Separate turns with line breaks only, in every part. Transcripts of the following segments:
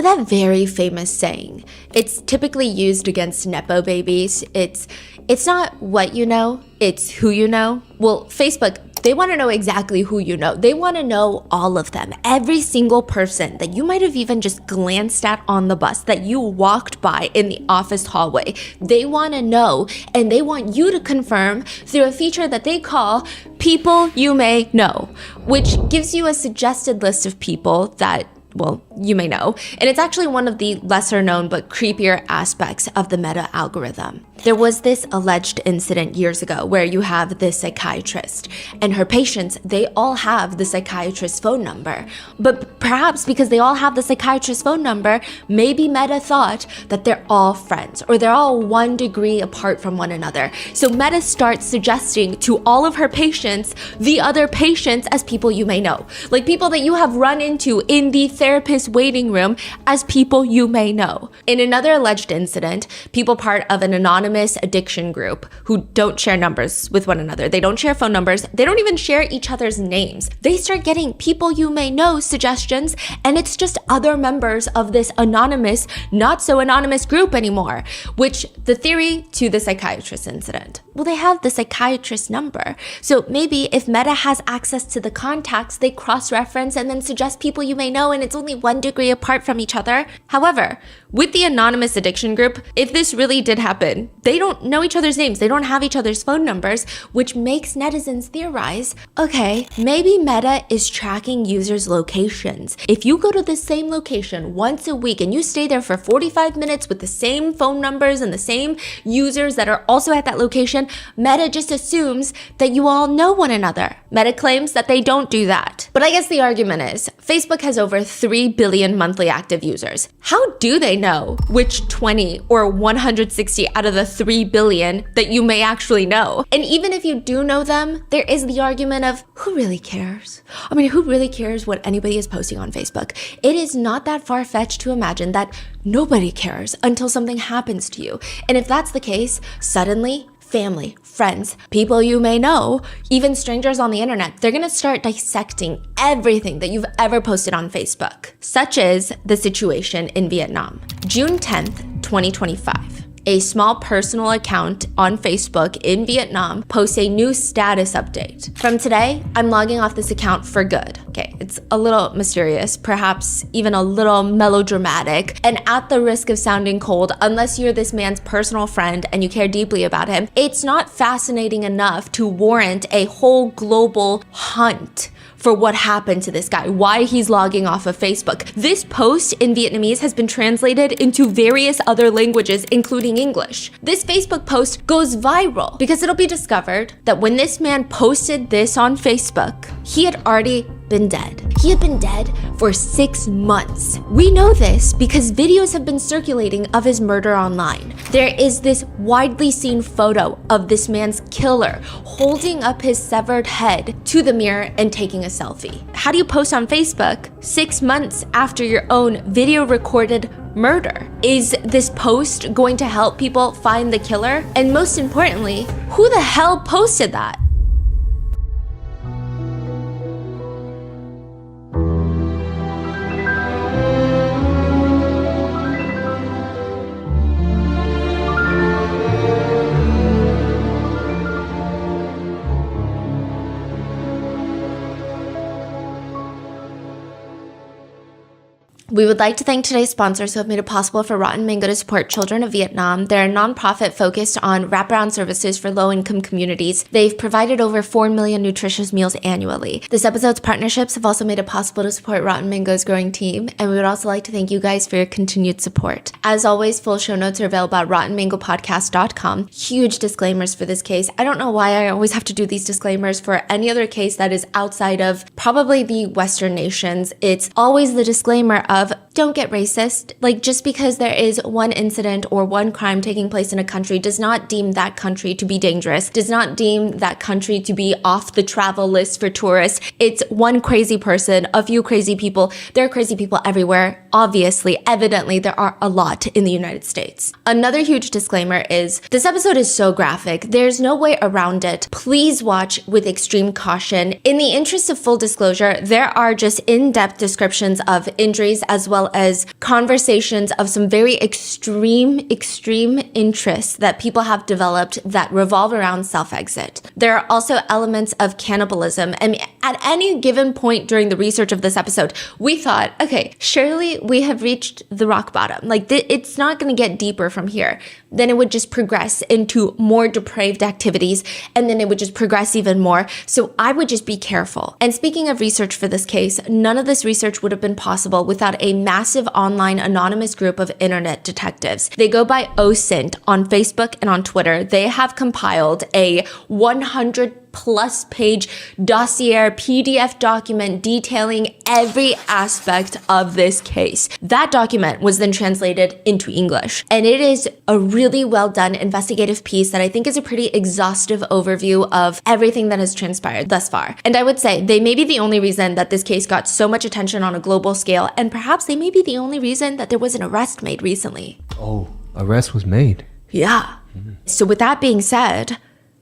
know that very famous saying? It's typically used against Nepo babies. It's not what you know, it's who you know. Well, Facebook, they want to know exactly who you know. They want to know all of them. Every single person that you might have even just glanced at on the bus, that you walked by in the office hallway. They want to know, and they want you to confirm through a feature that they call People You May Know, which gives you a suggested list of people that, well, you may know. And it's actually one of the lesser known but creepier aspects of the Meta algorithm. There was this alleged incident years ago where you have this psychiatrist and her patients, they all have the psychiatrist's phone number. But perhaps because they all have the psychiatrist's phone number, maybe Meta thought that they're all friends or they're all 1 degree apart from one another. So Meta starts suggesting to all of her patients, the other patients as people you may know. Like people that you have run into in the therapist waiting room as people you may know. In another alleged incident, people part of an anonymous addiction group who don't share numbers with one another. They don't share phone numbers. They don't even share each other's names. They start getting people you may know suggestions, and it's just other members of this anonymous, not so anonymous group anymore, which the theory to the psychiatrist incident. Well, they have the psychiatrist number. So maybe if Meta has access to the contacts, they cross-reference and then suggest people you may know, and it's only 1 degree apart from each other. However, with the anonymous addiction group, if this really did happen, they don't know each other's names. They don't have each other's phone numbers, which makes netizens theorize, okay, maybe Meta is tracking users' locations. If you go to the same location once a week and you stay there for 45 minutes with the same phone numbers and the same users that are also at that location, Meta just assumes that you all know one another. Meta claims that they don't do that. But I guess the argument is, Facebook has over 3 billion monthly active users. How do they know which 20 or 160 out of the 3 billion that you may actually know? And even if you do know them, there is the argument of who really cares? I mean, who really cares what anybody is posting on Facebook? It is not that far-fetched to imagine that nobody cares until something happens to you. And if that's the case, suddenly family, friends, people you may know, even strangers on the internet, they're gonna start dissecting everything that you've ever posted on Facebook, such as the situation in Vietnam. June 10th, 2025. A small personal account on Facebook in Vietnam posts a new status update. From today, I'm logging off this account for good. Okay, it's a little mysterious, perhaps even a little melodramatic, and at the risk of sounding cold, unless you're this man's personal friend and you care deeply about him, it's not fascinating enough to warrant a whole global hunt for what happened to this guy, why he's logging off of Facebook. This post in Vietnamese has been translated into various other languages, including English. This Facebook post goes viral because it'll be discovered that when this man posted this on Facebook, he had already been dead. He had been dead for 6 months. We know this because videos have been circulating of his murder online. There is this widely seen photo of this man's killer holding up his severed head to the mirror and taking a selfie. How do you post on Facebook 6 months after your own video recorded murder? Is this post going to help people find the killer? And most importantly, who the hell posted that? We would like to thank today's sponsors who have made it possible for Rotten Mango to support children of Vietnam. They're a nonprofit focused on wraparound services for low-income communities. They've provided over 4 million nutritious meals annually. This episode's partnerships have also made it possible to support Rotten Mango's growing team, and we would also like to thank you guys for your continued support. As always, full show notes are available at rottenmangopodcast.com. Huge disclaimers for this case. I don't know why I always have to do these disclaimers for any other case that is outside of probably the Western nations. It's always the disclaimer of don't get racist. Like, just because there is one incident or one crime taking place in a country does not deem that country to be dangerous, does not deem that country to be off the travel list for tourists. It's one crazy person, a few crazy people. There are crazy people everywhere. Obviously, evidently, there are a lot in the United States. Another huge disclaimer is this episode is so graphic. There's no way around it. Please watch with extreme caution. In the interest of full disclosure, there are just in-depth descriptions of injuries as well as conversations of some very extreme interests that people have developed that revolve around self-exit. There are also elements of cannibalism. And at any given point during the research of this episode, we thought, okay, surely we have reached the rock bottom. Like, it's not going to get deeper from here. Then it would just progress into more depraved activities, and then it would just progress even more. So I would just be careful. And speaking of research for this case, none of this research would have been possible without a massive online anonymous group of internet detectives. They go by Osent on Facebook and on Twitter. They have compiled a 100+ page dossier PDF document detailing every aspect of this case. That document was then translated into English, and it is a really well done investigative piece that I think is a pretty exhaustive overview of everything that has transpired thus far. And I would say they may be the only reason that this case got so much attention on a global scale, and perhaps they may be the only reason that there was an arrest made recently.
Oh, arrest was made?
Yeah. So with that being said,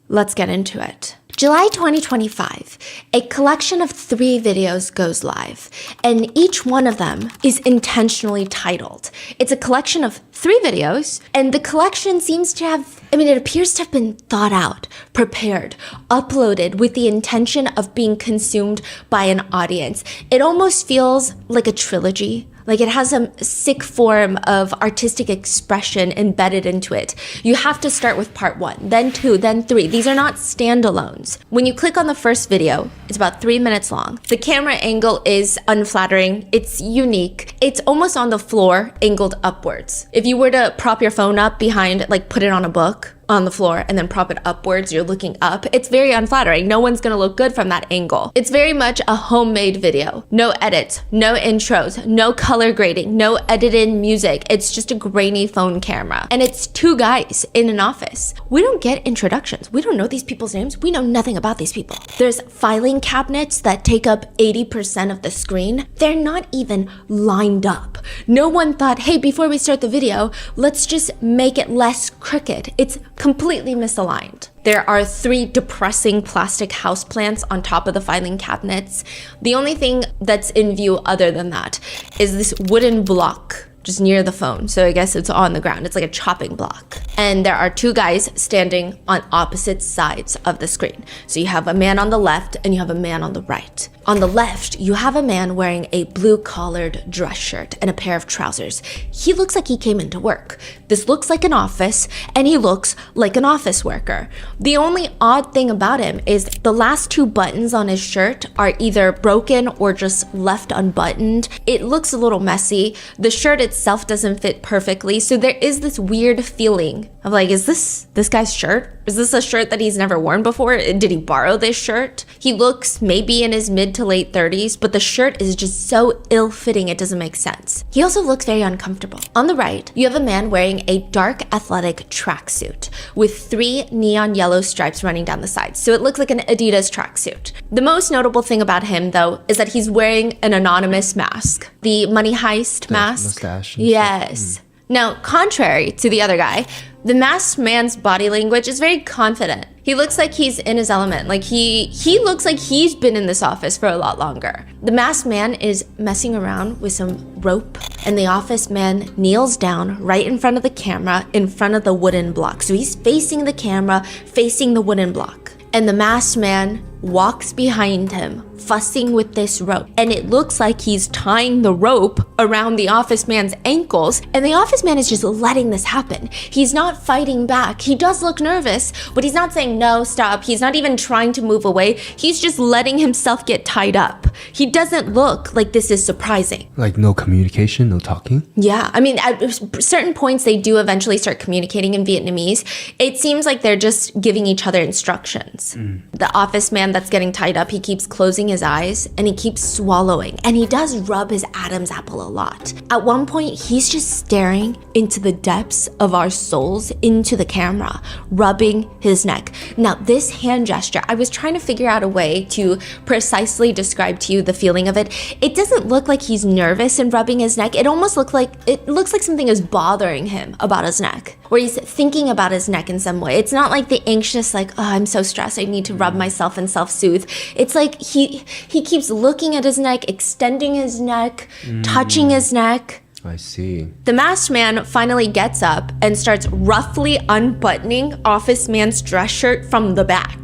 let's get into it. July 2025, a collection of 3 videos goes live, and each one of them is intentionally titled. It's a collection of 3 videos, and the collection seems to have, it appears to have been thought out, prepared, uploaded with the intention of being consumed by an audience. It almost feels like a trilogy. Like, it has a sick form of artistic expression embedded into it. You have to start with part 1, then 2, then 3. These are not standalones. When you click on the first video, it's about 3 minutes long. The camera angle is unflattering. It's unique. It's almost on the floor, angled upwards. If you were to prop your phone up behind, like put it on a book on the floor and then prop it upwards, you're looking up, it's very unflattering. No one's gonna look good from that angle. It's very much a homemade video. No edits, no intros, no color grading, no edited music. It's just a grainy phone camera. And it's 2 guys in an office. We don't get introductions. We don't know these people's names. We know nothing about these people. There's filing cabinets that take up 80% of the screen. They're not even lined up. No one thought, hey, before we start the video, let's just make it less crooked. It's completely misaligned. There are 3 depressing plastic houseplants on top of the filing cabinets. The only thing that's in view other than that is this wooden block just near the phone. So I guess it's on the ground. It's like a chopping block. And there are 2 guys standing on opposite sides of the screen. So you have a man on the left and you have a man on the right. On the left, you have a man wearing a blue-collared dress shirt and a pair of trousers. He looks like he came into work. This looks like an office, and he looks like an office worker. The only odd thing about him is the last 2 buttons on his shirt are either broken or just left unbuttoned. It looks a little messy. The shirt itself doesn't fit perfectly, so there is this weird feeling of like, is this guy's shirt? Is this a shirt that he's never worn before? Did he borrow this shirt? He looks maybe in his mid to late 30s, but the shirt is just so ill-fitting it doesn't make sense. He also looks very uncomfortable. On the right, you have a man wearing a dark athletic tracksuit with 3 neon yellow stripes running down the sides. So it looks like an Adidas tracksuit. The most notable thing about him, though, is that he's wearing an anonymous mask. The money heist mask.
Mustache.
Yes. Now, contrary to the other guy, the masked man's body language is very confident. He looks like he's in his element. Like he looks like he's been in this office for a lot longer. The masked man is messing around with some rope, and the office man kneels down right in front of the camera, in front of the wooden block. So he's facing the camera, facing the wooden block. And the masked man walks behind him, fussing with this rope. And it looks like he's tying the rope around the office man's ankles, and the office man is just letting this happen. He's not fighting back. He does look nervous, but he's not saying no, stop. He's not even trying to move away. He's just letting himself get tied up. He doesn't look like this is surprising.
Like no communication, no talking?
Yeah, at certain points they do eventually start communicating in Vietnamese. It seems like they're just giving each other instructions. The office man that's getting tied up, he keeps closing his eyes and he keeps swallowing, and he does rub his Adam's apple a lot. At one point, he's just staring into the depths of our souls, into the camera, rubbing his neck. Now, this hand gesture, I was trying to figure out a way to precisely describe to you the feeling of it. It doesn't look like he's nervous and rubbing his neck. It almost looks like something is bothering him about his neck, or he's thinking about his neck in some way. It's not like the anxious, like, oh, I'm so stressed, I need to rub myself in self-soothe. It's like he keeps looking at his neck, extending his neck, touching his neck.
I see.
The masked man finally gets up and starts roughly unbuttoning Office Man's dress shirt from the back.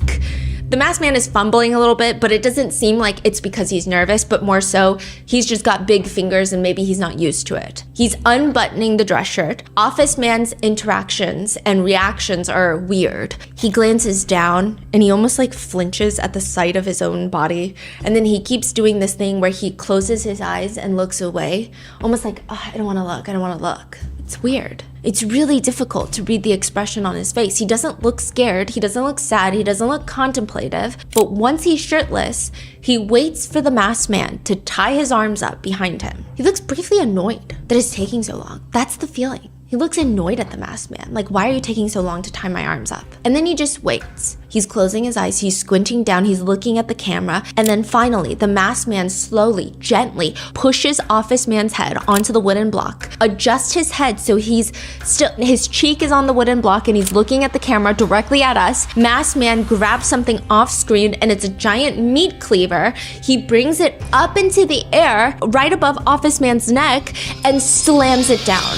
The masked man is fumbling a little bit, but it doesn't seem like it's because he's nervous, but more so he's just got big fingers and maybe he's not used to it. He's unbuttoning the dress shirt. Office Man's interactions and reactions are weird. He glances down and he almost like flinches at the sight of his own body. And then he keeps doing this thing where he closes his eyes and looks away, almost like, oh, I don't want to look, I don't want to look. It's weird. It's really difficult to read the expression on his face. He doesn't look scared, he doesn't look sad, he doesn't look contemplative, but once he's shirtless, he waits for the masked man to tie his arms up behind him. He looks briefly annoyed that it's taking so long. That's the feeling. He looks annoyed at the masked man. Like, why are you taking so long to tie my arms up? And then he just waits. He's closing his eyes, he's squinting down, he's looking at the camera, and then finally, the masked man slowly, gently pushes Office Man's head onto the wooden block, adjusts his head so his cheek is on the wooden block and he's looking at the camera directly at us. Masked Man grabs something off screen and it's a giant meat cleaver. He brings it up into the air right above Office Man's neck and slams it down.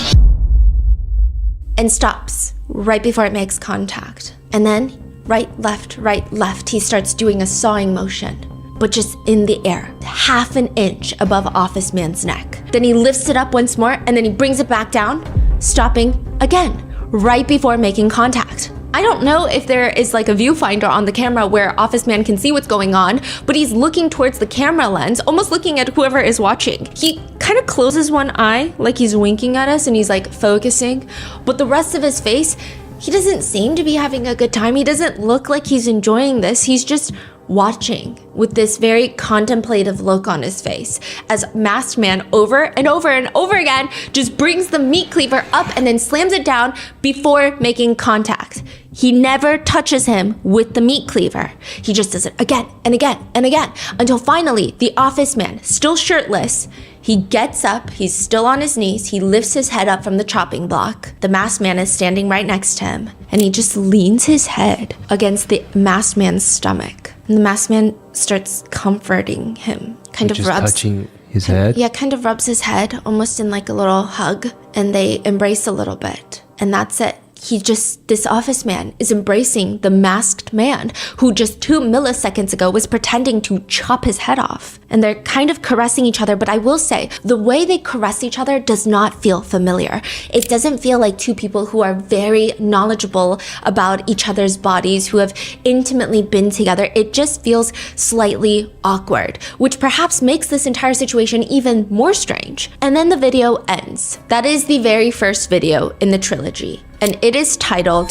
And stops right before it makes contact. And then right, left, he starts doing a sawing motion, but just in the air, half an inch above Office Man's neck. Then he lifts it up once more and then he brings it back down, stopping again, right before making contact. I don't know if there is like a viewfinder on the camera where Office Man can see what's going on, but he's looking towards the camera lens, almost looking at whoever is watching. He kind of closes one eye, like he's winking at us and he's like focusing, but the rest of his face, he doesn't seem to be having a good time. He doesn't look like he's enjoying this. He's just watching with this very contemplative look on his face as Masked Man over and over and over again just brings the meat cleaver up and then slams it down before making contact. He never touches him with the meat cleaver. He just does it again and again and again until finally the Office Man, still shirtless, he gets up, he's still on his knees, he lifts his head up from the chopping block. The masked man is standing right next to him, and he just leans his head against the masked man's stomach. And the masked man starts comforting him, kind of rubs.
Touching his head?
Yeah, kind of rubs his head, almost in like a little hug, and they embrace a little bit. And that's it. This Office Man is embracing the masked man who just 2 milliseconds ago was pretending to chop his head off. And they're kind of caressing each other, but I will say, the way they caress each other does not feel familiar. It doesn't feel like two people who are very knowledgeable about each other's bodies, who have intimately been together. It just feels slightly awkward, which perhaps makes this entire situation even more strange. And then the video ends. That is the very first video in the trilogy. And it is titled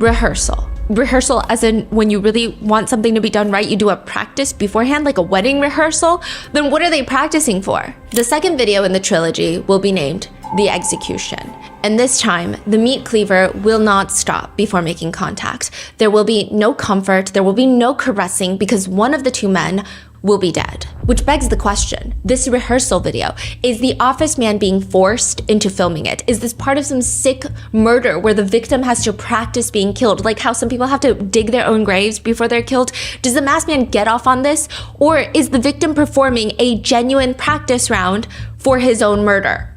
Rehearsal. Rehearsal as in when you really want something to be done right, you do a practice beforehand, like a wedding rehearsal. Then what are they practicing for? The second video in the trilogy will be named The Execution. And this time, the meat cleaver will not stop before making contact. There will be no comfort, there will be no caressing because one of the two men will be dead. Which begs the question, this rehearsal video, is the Office Man being forced into filming it? Is this part of some sick murder where the victim has to practice being killed? Like how some people have to dig their own graves before they're killed? Does the masked man get off on this? Or is the victim performing a genuine practice round for his own murder?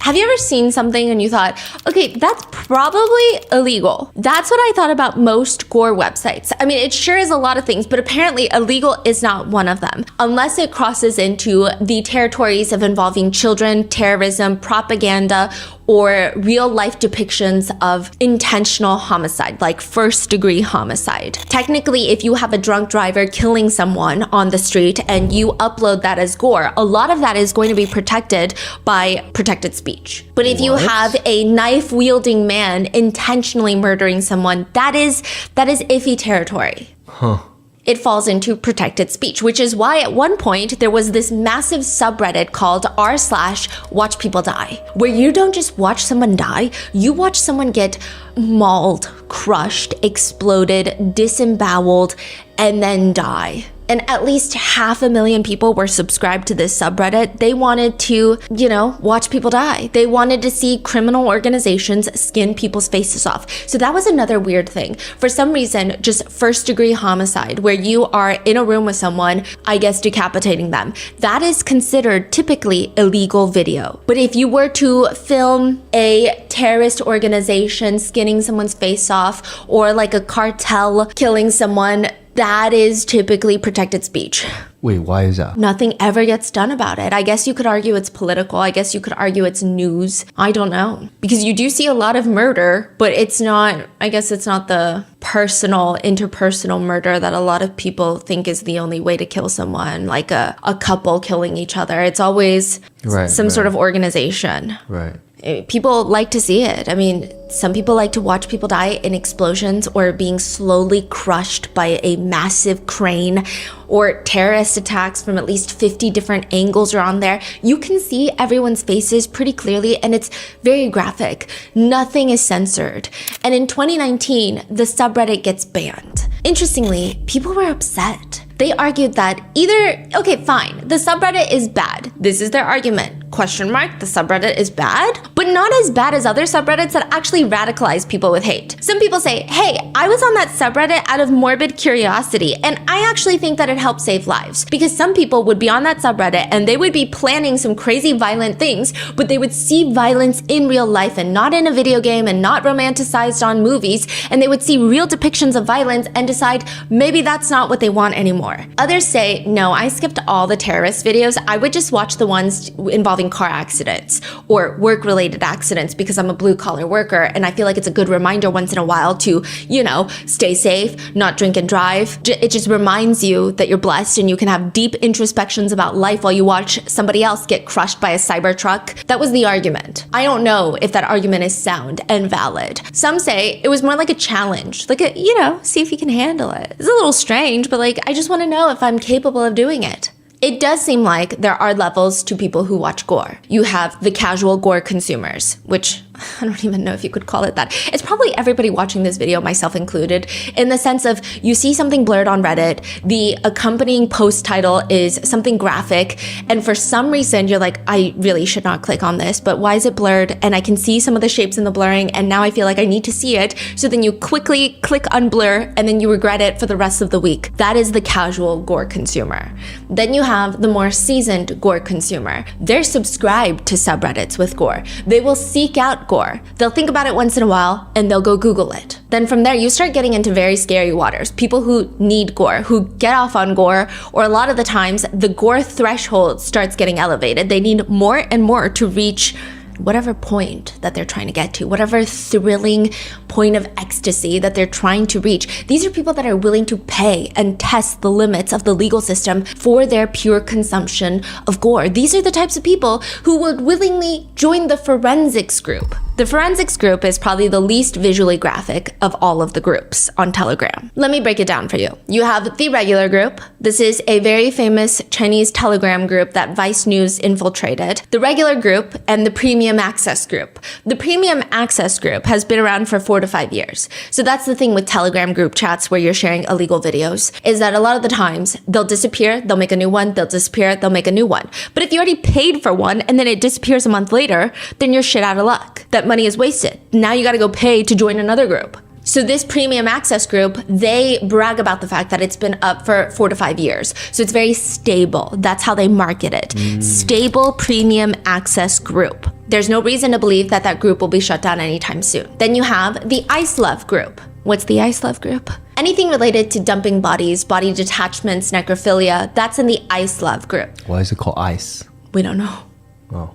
Have you ever seen something and you thought, okay, that's probably illegal? That's what I thought about most gore websites. I mean, it sure is a lot of things, but apparently illegal is not one of them, unless it crosses into the territories of involving children, terrorism, propaganda, or real life depictions of intentional homicide, like first-degree homicide. Technically, if you have a drunk driver killing someone on the street and you upload that as gore, a lot of that is going to be protected by protected speech. But if you have a knife-wielding man intentionally murdering someone, that is iffy territory.
Huh.
It falls into protected speech, which is why at one point there was this massive subreddit called r/watch people die, where you don't just watch someone die, you watch someone get mauled, crushed, exploded, disemboweled, and then die. and at least 500,000 people were subscribed to this subreddit. They wanted to, watch people die. They wanted to see criminal organizations skin people's faces off. So that was another weird thing. For some reason, just first-degree homicide, where you are in a room with someone, I guess decapitating them, that is considered typically illegal video. But if you were to film a terrorist organization skinning someone's face off, or like a cartel killing someone, that is typically protected speech.
Wait, why is that?
Nothing ever gets done about it. I guess you could argue it's political. I guess you could argue it's news. I don't know. Because you do see a lot of murder, but it's not the interpersonal murder that a lot of people think is the only way to kill someone, like a couple killing each other. It's always some sort of organization.
Right.
People like to see it. I mean, some people like to watch people die in explosions or being slowly crushed by a massive crane, or terrorist attacks from at least 50 different angles are on there. You can see everyone's faces pretty clearly, and it's very graphic. Nothing is censored. And in 2019, the subreddit gets banned. Interestingly, people were upset. They argued that okay, fine, the subreddit is bad. This is their argument. The subreddit is bad, but not as bad as other subreddits that actually radicalize people with hate. Some people say, hey, I was on that subreddit out of morbid curiosity, and I actually think that it helped save lives. Because some people would be on that subreddit and they would be planning some crazy violent things, but they would see violence in real life and not in a video game and not romanticized on movies, and they would see real depictions of violence and decide maybe that's not what they want anymore. Others say, no, I skipped all the terrorist videos. I would just watch the ones involving car accidents or work-related accidents because I'm a blue-collar worker, and I feel like it's a good reminder once in a while to, stay safe, not drink and drive. It just reminds you that you're blessed and you can have deep introspections about life while you watch somebody else get crushed by a cyber truck. That was the argument. I don't know if that argument is sound and valid. Some say it was more like a challenge, see if you can handle it. It's a little strange, but I just want to know if I'm capable of doing it. It does seem like there are levels to people who watch gore. You have the casual gore consumers, which I don't even know if you could call it that. It's probably everybody watching this video, myself included, in the sense of you see something blurred on Reddit, the accompanying post title is something graphic, and for some reason you're like, I really should not click on this, but why is it blurred? And I can see some of the shapes in the blurring, and now I feel like I need to see it. So then you quickly click unblur, and then you regret it for the rest of the week. That is the casual gore consumer. Then you have the more seasoned gore consumer. They're subscribed to subreddits with gore. They will seek out gore. They'll think about it once in a while and they'll go Google it. Then from there, you start getting into very scary waters. People who need gore, who get off on gore, or a lot of the times the gore threshold starts getting elevated. They need more and more to reach whatever point that they're trying to get to, whatever thrilling point of ecstasy that they're trying to reach. These are people that are willing to pay and test the limits of the legal system for their pure consumption of gore. These are the types of people who would willingly join the forensics group. The forensics group is probably the least visually graphic of all of the groups on Telegram. Let me break it down for you. You have the regular group. This is a very famous Chinese Telegram group that Vice News infiltrated. The regular group and the premium access group. The premium access group has been around for 4 to 5 years. So that's the thing with Telegram group chats where you're sharing illegal videos, is that a lot of the times they'll disappear, they'll make a new one, they'll disappear, they'll make a new one. But if you already paid for one and then it disappears a month later, then you're shit out of luck. That money is wasted. Now you got to go pay to join another group. So this premium access group, they brag about the fact that it's been up for 4 to 5 years. So it's very stable. That's how they market it. Stable premium access group. There's no reason to believe that that group will be shut down anytime soon. Then you have the Ice Love group. What's the Ice Love group? Anything related to dumping bodies, body detachments, necrophilia, that's in the Ice Love group.
Why is it called ice?
We don't know.
Oh.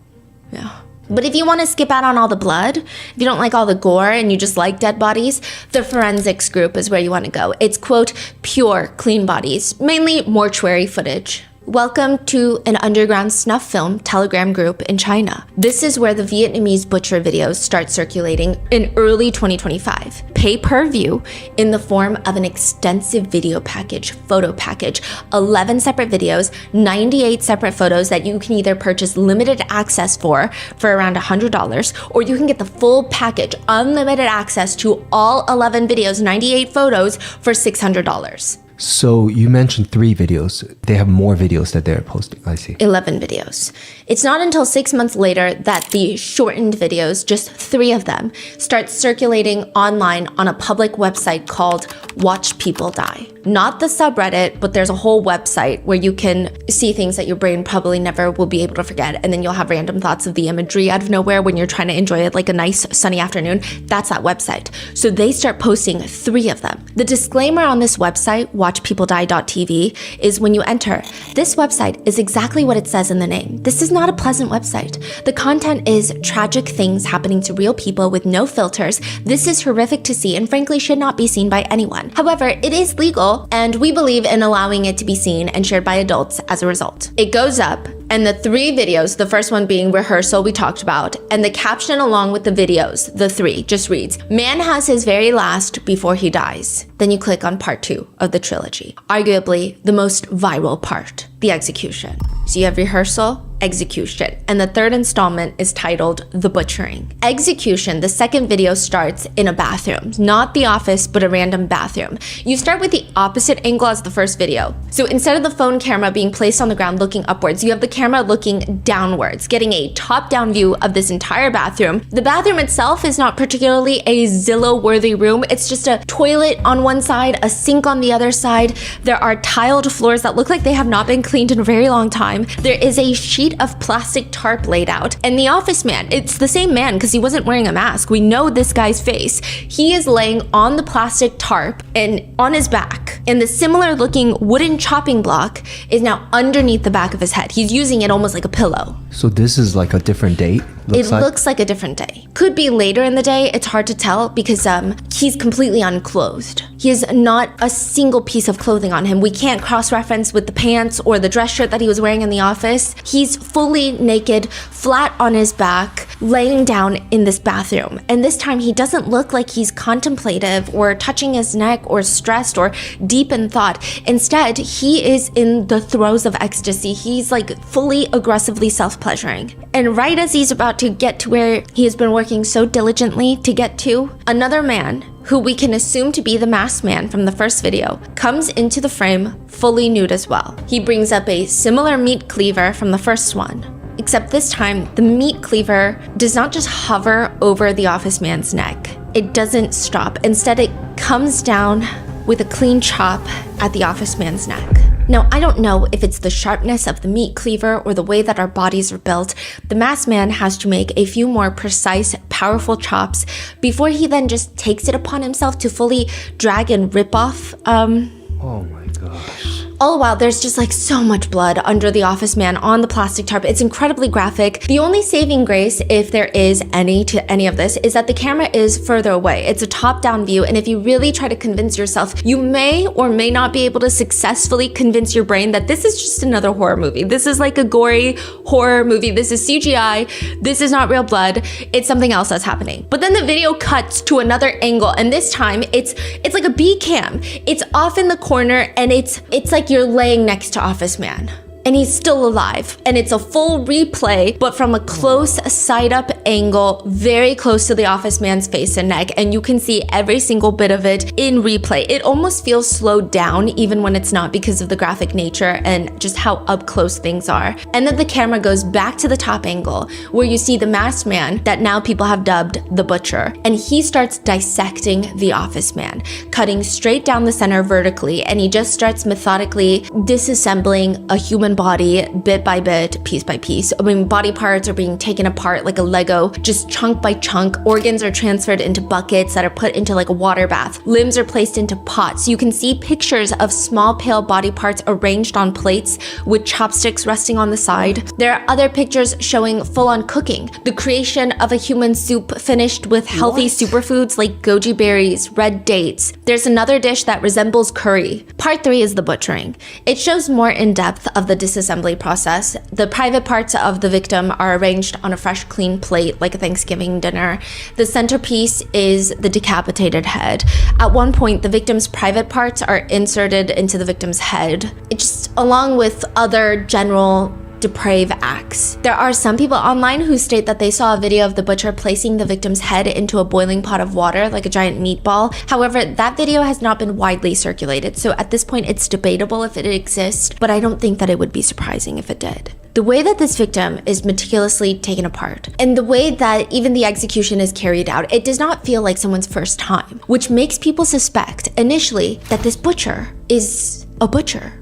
Yeah. But if you want to skip out on all the blood, if you don't like all the gore and you just like dead bodies, the forensics group is where you want to go. It's, quote, pure, clean bodies, mainly mortuary footage. Welcome to an underground snuff film Telegram group in China. This is where the Vietnamese Butcher videos start circulating in early 2025. Pay per view in the form of an extensive video package, photo package, 11 separate videos, 98 separate photos that you can either purchase limited access for around $100, or you can get the full package, unlimited access to all 11 videos, 98 photos for $600.
So you mentioned 3 videos. They have more videos that they're posting. I see.
11 videos. It's not until 6 months later that the shortened videos, just 3 of them, start circulating online on a public website called Watch People Die. Not the subreddit, but there's a whole website where you can see things that your brain probably never will be able to forget, and then you'll have random thoughts of the imagery out of nowhere when you're trying to enjoy it like a nice sunny afternoon. That's that website. So they start posting 3 of them. The disclaimer on this website, watchpeopledie.tv, is when you enter, this website is exactly what it says in the name. This is not a pleasant website. The content is tragic things happening to real people with no filters. This is horrific to see and frankly should not be seen by anyone. However, it is legal and we believe in allowing it to be seen and shared by adults as a result. It goes up and the 3 videos, the first one being Rehearsal we talked about, and the caption along with the videos, the 3, just reads, "Man has his very last before he dies." Then you click on part 2 of the trilogy, arguably the most viral part, the execution. So you have Rehearsal, Execution, and the 3rd installment is titled The Butchering. Execution, the 2nd video, starts in a bathroom, not the office, but a random bathroom. You start with the opposite angle as the first video. So instead of the phone camera being placed on the ground looking upwards, you have the camera looking downwards, getting a top-down view of this entire bathroom. The bathroom itself is not particularly a Zillow-worthy room. It's just a toilet on one side, a sink on the other side. There are tiled floors that look like they have not been cleaned in a very long time. There is a sheet of plastic tarp laid out, and the office man, it's the same man because he wasn't wearing a mask. We know this guy's face. He is laying on the plastic tarp and on his back, and the similar looking wooden chopping block is now underneath the back of his head. He's using it almost like a pillow.
So this is like a different date?
Looks like a different day. Could be later in the day. It's hard to tell because he's completely unclothed. He has not a single piece of clothing on him. We can't cross-reference with the pants or the dress shirt that he was wearing in the office. He's fully naked, flat on his back, laying down in this bathroom. And this time he doesn't look like he's contemplative or touching his neck or stressed or deep in thought. Instead, he is in the throes of ecstasy. He's like fully aggressively self-pleasuring. And right as he's about to get to where he has been working so diligently to get to, another man, who we can assume to be the masked man from the first video, comes into the frame fully nude as well. He brings up a similar meat cleaver from the first one, except this time the meat cleaver does not just hover over the office man's neck. It doesn't stop. Instead, it comes down with a clean chop at the office man's neck. Now, I don't know if it's the sharpness of the meat cleaver or the way that our bodies are built. The masked man has to make a few more precise, powerful chops before he then just takes it upon himself to fully drag and rip off,
Oh my gosh.
All the while, there's just like so much blood under the office man on the plastic tarp. It's incredibly graphic. The only saving grace, if there is any to any of this, is that the camera is further away. It's a top-down view, and if you really try to convince yourself, you may or may not be able to successfully convince your brain that this is just another horror movie. This is like a gory horror movie. This is CGI. This is not real blood. It's something else that's happening. But then the video cuts to another angle, and this time it's like a B cam. It's off in the corner, and it's like you're laying next to Office Man. And he's still alive. And it's a full replay, but from a close side-up angle, very close to the office man's face and neck. And you can see every single bit of it in replay. It almost feels slowed down, even when it's not, because of the graphic nature and just how up close things are. And then the camera goes back to the top angle, where you see the masked man that now people have dubbed the Butcher. And he starts dissecting the office man, cutting straight down the center vertically. And he just starts methodically disassembling a human body bit by bit, piece by piece. I mean, body parts are being taken apart like a Lego, just chunk by chunk. Organs are transferred into buckets that are put into like a water bath. Limbs are placed into pots. You can see pictures of small pale body parts arranged on plates with chopsticks resting on the side. There are other pictures showing full-on cooking. The creation of a human soup finished with healthy superfoods like goji berries, red dates. There's another dish that resembles curry. Part 3 is the butchering. It shows more in depth of the disassembly process. The private parts of the victim are arranged on a fresh, clean plate like a Thanksgiving dinner. The centerpiece is the decapitated head. At one point, the victim's private parts are inserted into the victim's head. It just, along with other general depraved acts. There are some people online who state that they saw a video of the butcher placing the victim's head into a boiling pot of water like a giant meatball. However, that video has not been widely circulated, so at this point it's debatable if it exists, but I don't think that it would be surprising if it did. The way that this victim is meticulously taken apart, and the way that even the execution is carried out, it does not feel like someone's first time, which makes people suspect initially that this butcher is a butcher.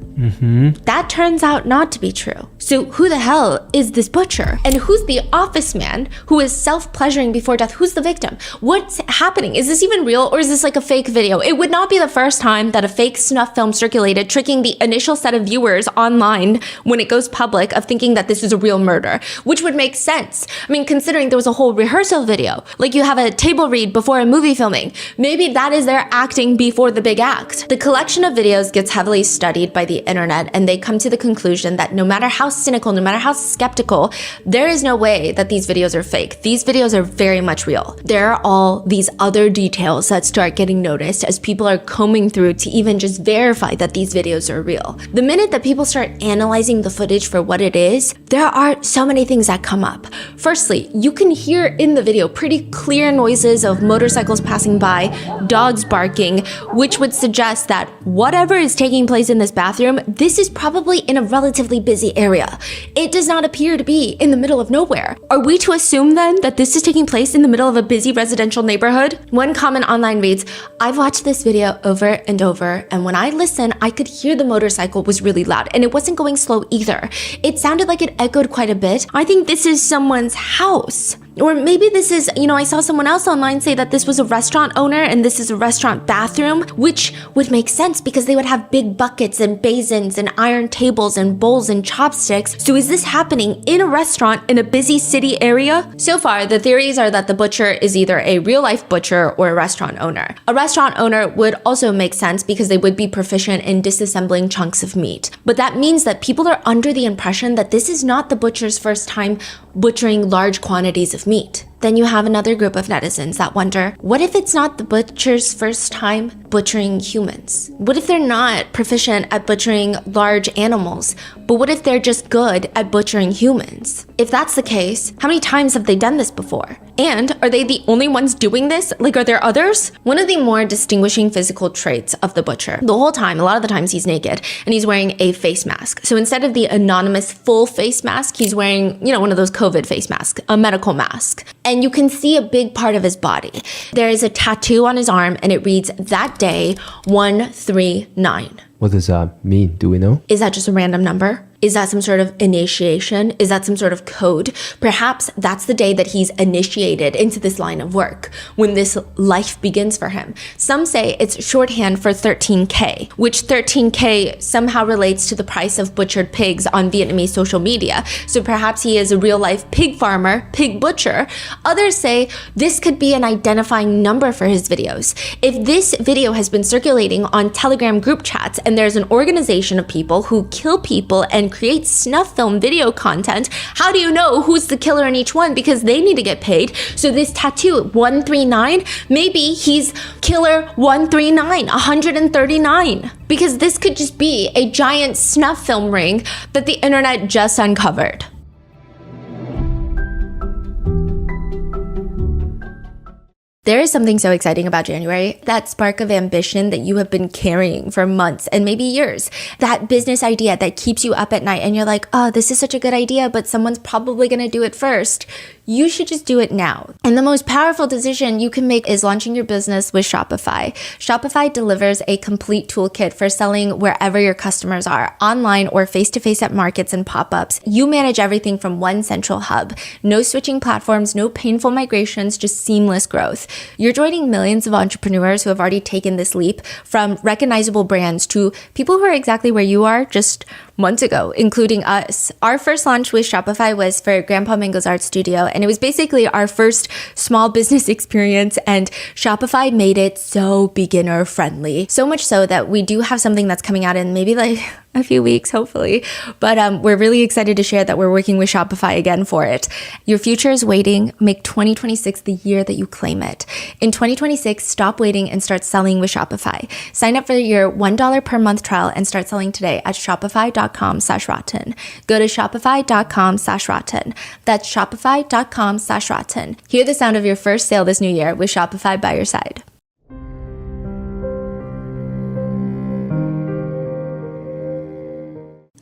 That turns out not to be true. So who the hell is this butcher? And who's the office man who is self-pleasuring before death? Who's the victim? What's happening? Is this even real, or is this like a fake video? It would not be the first time that a fake snuff film circulated, tricking the initial set of viewers online when it goes public of thinking that this is a real murder, which would make sense. I mean, considering there was a whole rehearsal video, like you have a table read before a movie filming. Maybe that is their acting before the big act. The collection of videos gets heavily studied by the internet, and they come to the conclusion that no matter how cynical, no matter how skeptical, there is no way that these videos are fake. These videos are very much real. There are all these other details that start getting noticed as people are combing through to even just verify that these videos are real. The minute that people start analyzing the footage for what it is, there are so many things that come up. Firstly, you can hear in the video pretty clear noises of motorcycles passing by, dogs barking, which would suggest that whatever is taking place in this bathroom, this is probably in a relatively busy area. It does not appear to be in the middle of nowhere. Are we to assume then that this is taking place in the middle of a busy residential neighborhood? One comment online reads, "I've watched this video over and over, and when I listen, I could hear the motorcycle was really loud, and it wasn't going slow either. It sounded like it echoed quite a bit. I think this is someone's house." Or maybe this is, I saw someone else online say that this was a restaurant owner and this is a restaurant bathroom, which would make sense because they would have big buckets and basins and iron tables and bowls and chopsticks. So is this happening in a restaurant in a busy city area? So far, the theories are that the butcher is either a real-life butcher or a restaurant owner. A restaurant owner would also make sense because they would be proficient in disassembling chunks of meat. But that means that people are under the impression that this is not the butcher's first time butchering large quantities of meat. Then you have another group of netizens that wonder, what if it's not the butcher's first time butchering humans? What if they're not proficient at butchering large animals, but what if they're just good at butchering humans? If that's the case, how many times have they done this before? And are they the only ones doing this? Like, are there others? One of the more distinguishing physical traits of the butcher, the whole time, a lot of the times he's naked and he's wearing a face mask. So instead of the anonymous full face mask, he's wearing, one of those COVID face masks, a medical mask. And you can see a big part of his body. There is a tattoo on his arm and it reads, "That day, 139.
What does that mean? Do we know?
Is that just a random number? Is that some sort of initiation? Is that some sort of code? Perhaps that's the day that he's initiated into this line of work, when this life begins for him. Some say it's shorthand for 13K, which 13K somehow relates to the price of butchered pigs on Vietnamese social media. So perhaps he is a real-life pig farmer, pig butcher. Others say this could be an identifying number for his videos. If this video has been circulating on Telegram group chats and there's an organization of people who kill people and create snuff film video content, how do you know who's the killer in each one? Because they need to get paid. So this tattoo, 139, maybe he's killer 139, 139. Because this could just be a giant snuff film ring that the internet just uncovered. There is something so exciting about January, that spark of ambition that you have been carrying for months and maybe years. That business idea that keeps you up at night and you're like, oh, this is such a good idea, but someone's probably gonna do it first. You should just do it now. And the most powerful decision you can make is launching your business with Shopify. Shopify delivers a complete toolkit for selling wherever your customers are, online or face-to-face at markets and pop-ups. You manage everything from one central hub. No switching platforms, no painful migrations, just seamless growth. You're joining millions of entrepreneurs who have already taken this leap, from recognizable brands to people who are exactly where you are just months ago, including us. Our first launch with Shopify was for Grandpa Mango's art studio, and it was basically our first small business experience, and Shopify made it so beginner friendly. So much so that we do have something that's coming out in maybe like a few weeks, hopefully. But we're really excited to share that we're working with Shopify again for it. Your future is waiting. Make 2026 the year that you claim it. In 2026, stop waiting and start selling with Shopify. Sign up for your $1 per month trial and start selling today at shopify.com/Mango. shopify.com/rotten. Go to shopify.com/rotten. That's shopify.com/rotten. Hear the sound of your first sale this new year with Shopify by your side.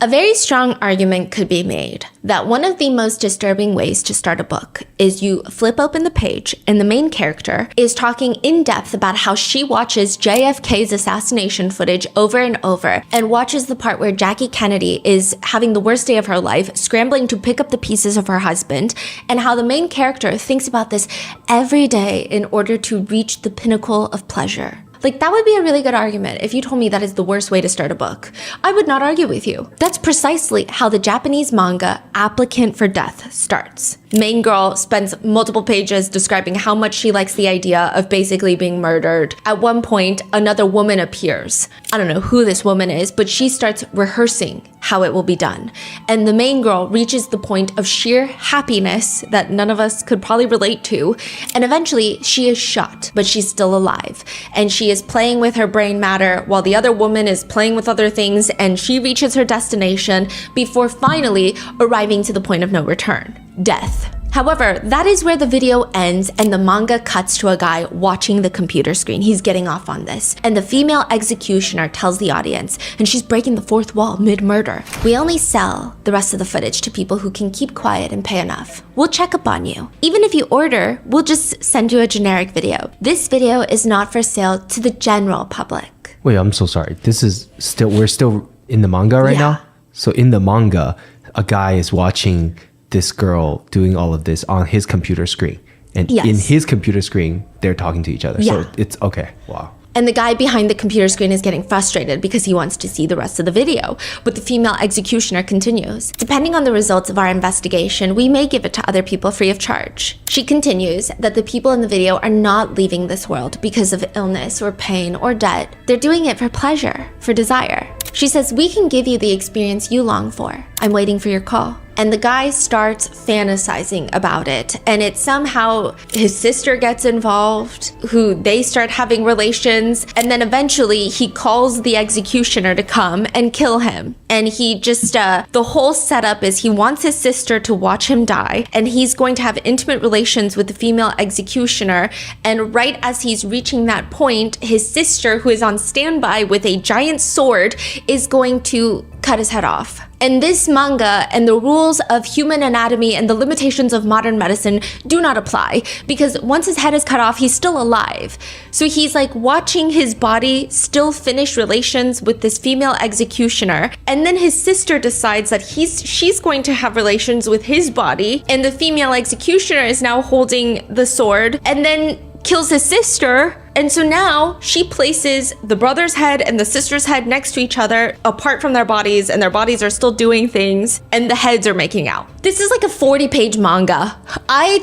A very strong argument could be made that one of the most disturbing ways to start a book is you flip open the page and the main character is talking in depth about how she watches JFK's assassination footage over and over and watches the part where Jackie Kennedy is having the worst day of her life, scrambling to pick up the pieces of her husband, and how the main character thinks about this every day in order to reach the pinnacle of pleasure. Like, that would be a really good argument if you told me that is the worst way to start a book. I would not argue with you. That's precisely how the Japanese manga Applicant for Death starts. Main girl spends multiple pages describing how much she likes the idea of basically being murdered. At one point, another woman appears. I don't know who this woman is, but she starts rehearsing how it will be done. And the main girl reaches the point of sheer happiness that none of us could probably relate to. And eventually, she is shot, but she's still alive. And she is playing with her brain matter while the other woman is playing with other things, and she reaches her destination before finally arriving to the point of no return: death. However, that is where the video ends and the manga cuts to a guy watching the computer screen. He's getting off on this. And the female executioner tells the audience, and she's breaking the fourth wall mid-murder, "We only sell the rest of the footage to people who can keep quiet and pay enough. We'll check up on you. Even if you order, we'll just send you a generic video. This video is not for sale to the general public."
Wait, I'm so sorry. We're still in the manga right now? So in the manga, a guy is watching this girl doing all of this on his computer screen. And in his computer screen, they're talking to each other.
Yeah.
So it's okay. Wow.
And the guy behind the computer screen is getting frustrated because he wants to see the rest of the video. But the female executioner continues, "Depending on the results of our investigation, we may give it to other people free of charge." She continues that the people in the video are not leaving this world because of illness or pain or debt. They're doing it for pleasure, for desire. She says, "We can give you the experience you long for. I'm waiting for your call." And the guy starts fantasizing about it. And it's somehow his sister gets involved, who they start having relations. And then eventually he calls the executioner to come and kill him. And he just, the whole setup is he wants his sister to watch him die. And he's going to have intimate relations with the female executioner. And right as he's reaching that point, his sister, who is on standby with a giant sword, is going to cut his head off. And this manga and the rules of human anatomy and the limitations of modern medicine do not apply, because once his head is cut off, he's still alive. So he's like watching his body still finish relations with this female executioner, and then his sister decides that she's going to have relations with his body, and the female executioner is now holding the sword, and then kills his sister. And so now she places the brother's head and the sister's head next to each other, apart from their bodies, and their bodies are still doing things, and the heads are making out. This is like a 40-page manga. I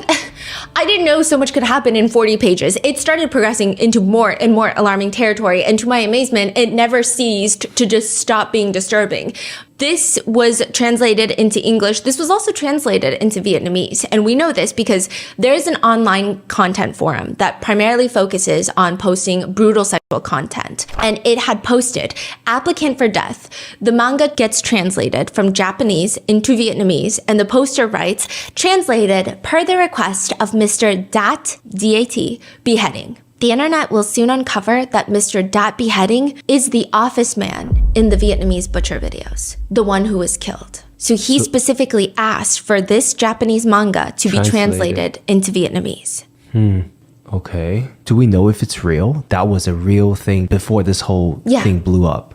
didn't know so much could happen in 40 pages. It started progressing into more and more alarming territory, and to my amazement, it never ceased to just stop being disturbing. This was translated into English. This was also translated into Vietnamese. And we know this because there is an online content forum that primarily focuses on posting brutal sexual content. And it had posted, "Applicant for Death." The manga gets translated from Japanese into Vietnamese, and the poster writes, "Translated per the request of Mr. Dat, D-A-T, beheading. The internet will soon uncover that Mr. Dat Beheading is the office man in the Vietnamese Butcher videos, the one who was killed." So he specifically asked for this Japanese manga to be translated into Vietnamese.
Okay. Do we know if it's real? That was a real thing before this whole thing blew up.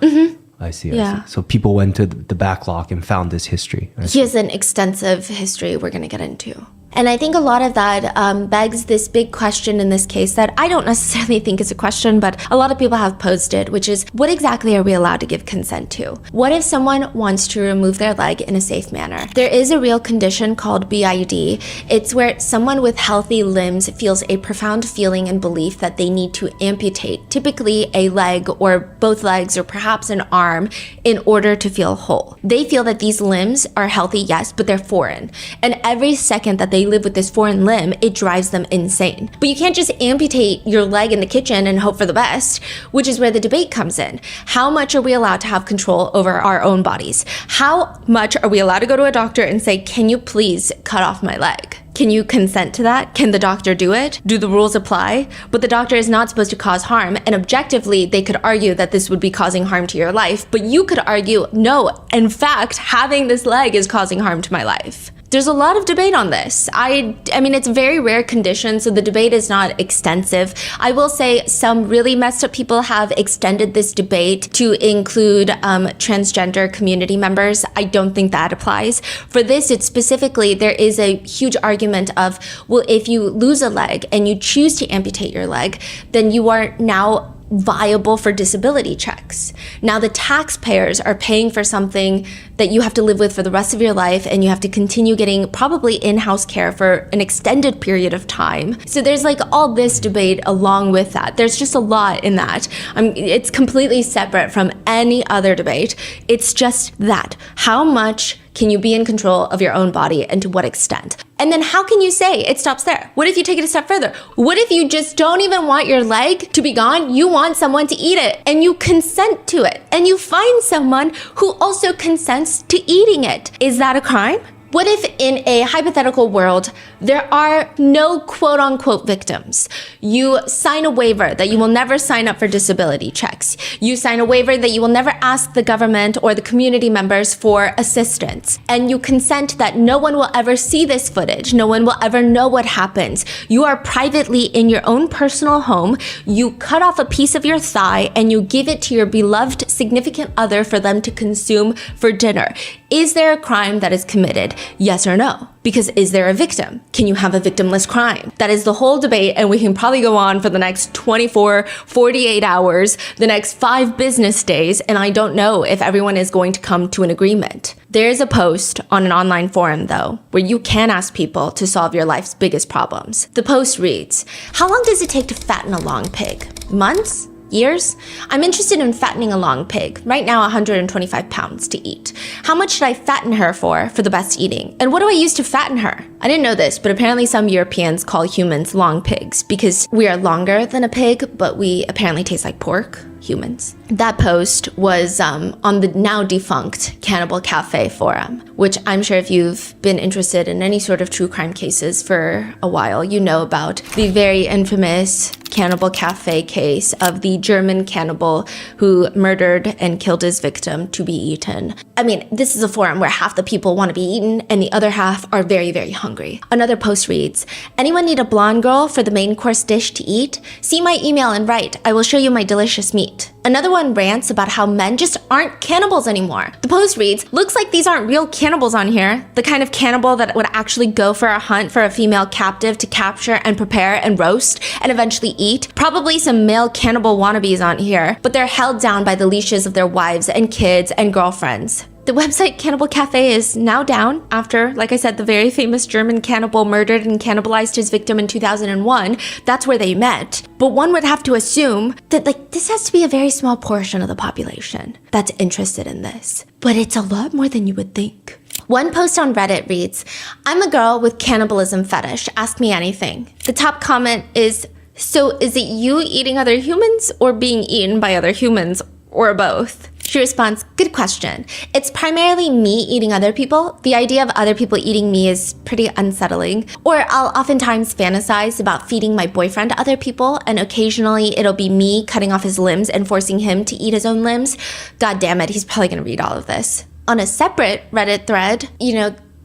I see. So people went to the backlog and found this history.
He has an extensive history we're going to get into. And I think a lot of that begs this big question in this case that I don't necessarily think is a question, but a lot of people have posed it, which is, what exactly are we allowed to give consent to? What if someone wants to remove their leg in a safe manner? There is a real condition called BID. It's where someone with healthy limbs feels a profound feeling and belief that they need to amputate, typically a leg or both legs or perhaps an arm, in order to feel whole. They feel that these limbs are healthy, yes, but they're foreign. And every second that they they live with this foreign limb, it drives them insane. But you can't just amputate your leg in the kitchen and hope for the best, which is where the debate comes in. How much are we allowed to have control over our own bodies? How much are we allowed to go to a doctor and say, can you please cut off my leg? Can you consent to that? Can the doctor do it? Do the rules apply? But the doctor is not supposed to cause harm, and objectively, they could argue that this would be causing harm to your life, but you could argue, no, in fact, having this leg is causing harm to my life. There's a lot of debate on this. I mean, it's a very rare condition, so the debate is not extensive. I will say some really messed up people have extended this debate to include transgender community members. I don't think that applies. For this, it's specifically, there is a huge argument of, well, if you lose a leg and you choose to amputate your leg, then you are now viable for disability checks. Now the taxpayers are paying for something that you have to live with for the rest of your life, and you have to continue getting probably in-house care for an extended period of time. So there's like all this debate along with that. There's just a lot in that. It's completely separate from any other debate. It's just that. How much can you be in control of your own body, and to what extent? And then how can you say it stops there? What if you take it a step further? What if you just don't even want your leg to be gone? You want someone to eat it, and you consent to it, and you find someone who also consents to eating it. Is that a crime? What if in a hypothetical world, there are no quote unquote victims? You sign a waiver that you will never sign up for disability checks. You sign a waiver that you will never ask the government or the community members for assistance. And you consent that no one will ever see this footage. No one will ever know what happens. You are privately in your own personal home. You cut off a piece of your thigh and you give it to your beloved significant other for them to consume for dinner. Is there a crime that is committed? Yes or no? Because is there a victim? Can you have a victimless crime? That is the whole debate, and we can probably go on for the next 24, 48 hours, the next 5 business days, and I don't know if everyone is going to come to an agreement. There's a post on an online forum, though, where you can ask people to solve your life's biggest problems. The post reads, how long does it take to fatten a long pig? Months? Years? I'm interested in fattening a long pig, right now 125 pounds to eat. How much should I fatten her for the best eating? And what do I use to fatten her? I didn't know this, but apparently some Europeans call humans long pigs because we are longer than a pig, but we apparently taste like pork. Humans. That post was on the now defunct Cannibal Cafe forum, which I'm sure if you've been interested in any sort of true crime cases for a while, you know about the very infamous Cannibal Cafe case of the German cannibal who murdered and killed his victim to be eaten. I mean, this is a forum where half the people want to be eaten and the other half are very, very hungry. Another post reads, anyone need a blonde girl for the main course dish to eat? See my email and write. I will show you my delicious meat. Another one rants about how men just aren't cannibals anymore. The post reads, looks like these aren't real cannibals on here. The kind of cannibal that would actually go for a hunt for a female captive to capture and prepare and roast and eventually eat. Probably some male cannibal wannabes on here, but they're held down by the leashes of their wives and kids and girlfriends. The website Cannibal Cafe is now down after, like I said, the very famous German cannibal murdered and cannibalized his victim in 2001. That's where they met. But one would have to assume that this has to be a very small portion of the population that's interested in this. But it's a lot more than you would think. One post on Reddit reads, I'm a girl with cannibalism fetish. Ask me anything. The top comment is, so is it you eating other humans or being eaten by other humans or both? She responds, good question. It's primarily me eating other people. The idea of other people eating me is pretty unsettling. Or I'll oftentimes fantasize about feeding my boyfriend to other people, and occasionally it'll be me cutting off his limbs and forcing him to eat his own limbs. God damn it, he's probably gonna read all of this. On a separate Reddit thread,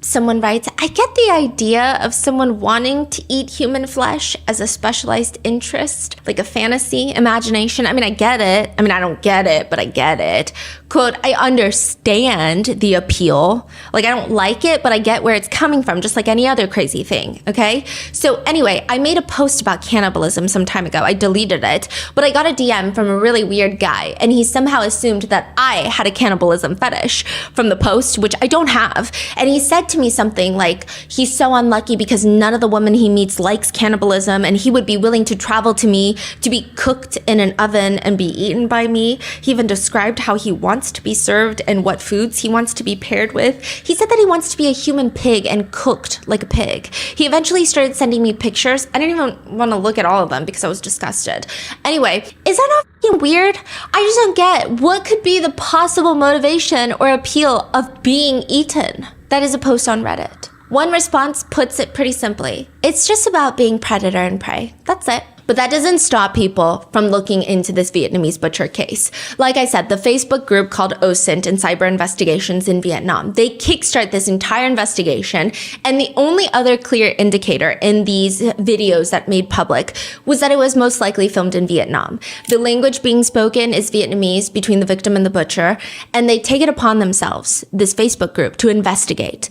someone writes, I get the idea of someone wanting to eat human flesh as a specialized interest, like a fantasy, imagination. I mean, I get it. I mean, I don't get it, but I get it. Quote, I understand the appeal. Like, I don't like it, but I get where it's coming from, just like any other crazy thing, okay? So anyway, I made a post about cannibalism some time ago. I deleted it, but I got a DM from a really weird guy, and he somehow assumed that I had a cannibalism fetish from the post, which I don't have. And he said to to me something like he's so unlucky because none of the women he meets likes cannibalism, and he would be willing to travel to me to be cooked in an oven and be eaten by me. He even described how he wants to be served and what foods he wants to be paired with. He said that he wants to be a human pig and cooked like a pig. He eventually started sending me pictures. I didn't even want to look at all of them because I was disgusted. Anyway, is that not fucking weird? I just don't get what could be the possible motivation or appeal of being eaten. That is a post on Reddit. One response puts it pretty simply. It's just about being predator and prey. That's it. But that doesn't stop people from looking into this Vietnamese butcher case. Like I said, the Facebook group called Osent and Cyber Investigations in Vietnam, they kickstart this entire investigation. And the only other clear indicator in these videos that made public was that it was most likely filmed in Vietnam. The language being spoken is Vietnamese between the victim and the butcher. And they take it upon themselves, this Facebook group, to investigate.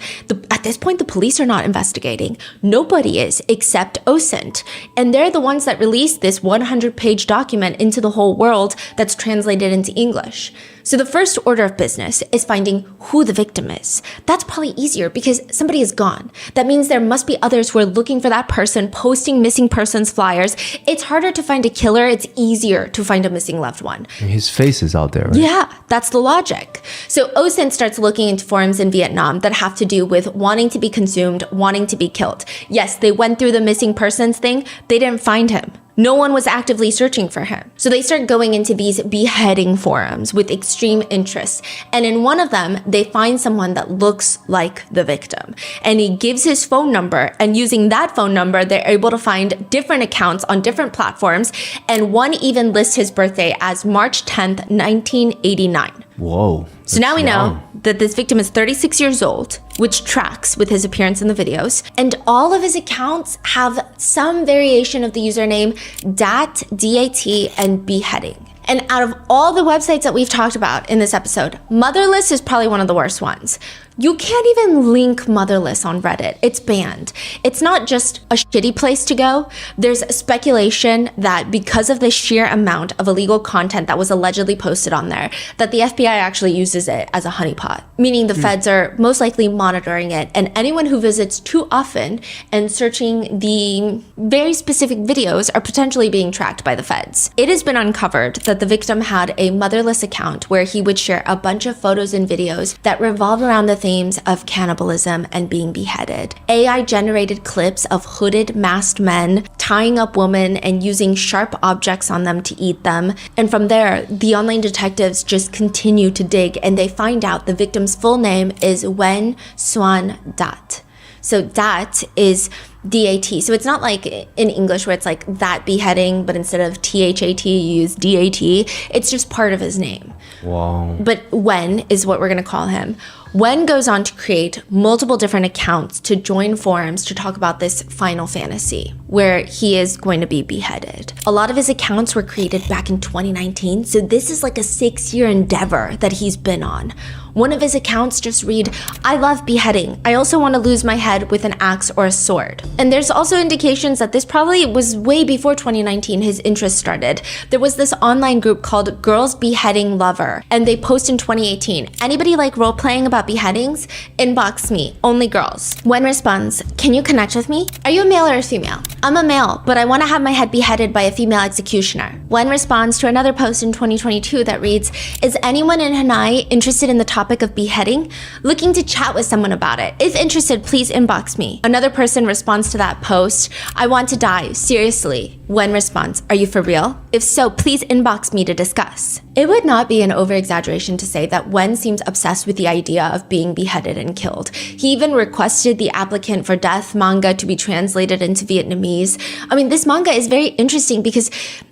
At this point, the police are not investigating. Nobody is except Osent. And they're the ones that released this 100-page document into the whole world that's translated into English. So the first order of business is finding who the victim is. That's probably easier because somebody is gone. That means there must be others who are looking for that person, posting missing persons flyers. It's harder to find a killer. It's easier to find a missing loved one.
His face is out there, right?
Yeah, that's the logic. So Osent starts looking into forums in Vietnam that have to do with wanting to be consumed, wanting to be killed. Yes, they went through the missing persons thing. They didn't find him. No one was actively searching for him. So they start going into these beheading forums with extreme interest. And in one of them, they find someone that looks like the victim. And he gives his phone number. And using that phone number, they're able to find different accounts on different platforms. And one even lists his birthday as March 10th, 1989.
Whoa.
So now we know that this victim is 36 years old, which tracks with his appearance in the videos. And all of his accounts have some variation of the username DAT, DAT, and beheading. And out of all the websites that we've talked about in this episode, Motherless is probably one of the worst ones. You can't even link Motherless on Reddit. It's banned. It's not just a shitty place to go. There's speculation that because of the sheer amount of illegal content that was allegedly posted on there, that the FBI actually uses it as a honeypot, meaning the feds are most likely monitoring it, and anyone who visits too often and searching the very specific videos are potentially being tracked by the feds. It has been uncovered that the victim had a Motherless account where he would share a bunch of photos and videos that revolve around the themes of cannibalism and being beheaded. AI generated clips of hooded masked men tying up women and using sharp objects on them to eat them. And from there, the online detectives just continue to dig, and they find out the victim's full name is Nguyen Xuan Dat. So Dat is DAT. So it's not like in English where it's like that beheading, but instead of THAT, you use DAT. It's just part of his name.
Wow.
But Nguyen is what we're going to call him. Nguyen goes on to create multiple different accounts to join forums to talk about this final fantasy where he is going to be beheaded. A lot of his accounts were created back in 2019, so this is like a 6-year endeavor that he's been on. One of his accounts just read, "I love beheading. I also want to lose my head with an axe or a sword." And there's also indications that this probably was way before 2019 his interest started. There was this online group called Girls Beheading Lover, and they post in 2018, "Anybody like role-playing about beheadings? Inbox me, only girls." Nguyen responds, "Can you connect with me? Are you a male or a female?" "I'm a male, but I want to have my head beheaded by a female executioner." Nguyen responds to another post in 2022 that reads, "Is anyone in Hanoi interested in the topic of beheading? Looking to chat with someone about it. If interested, please inbox me." Another person responds to that post, "I want to die, seriously." Nguyen responds, "Are you for real? If so, please inbox me to discuss." It would not be an over-exaggeration to say that Nguyen seems obsessed with the idea of being beheaded and killed. He even requested the Applicant for Death manga to be translated into Vietnamese. I mean, this manga is very interesting because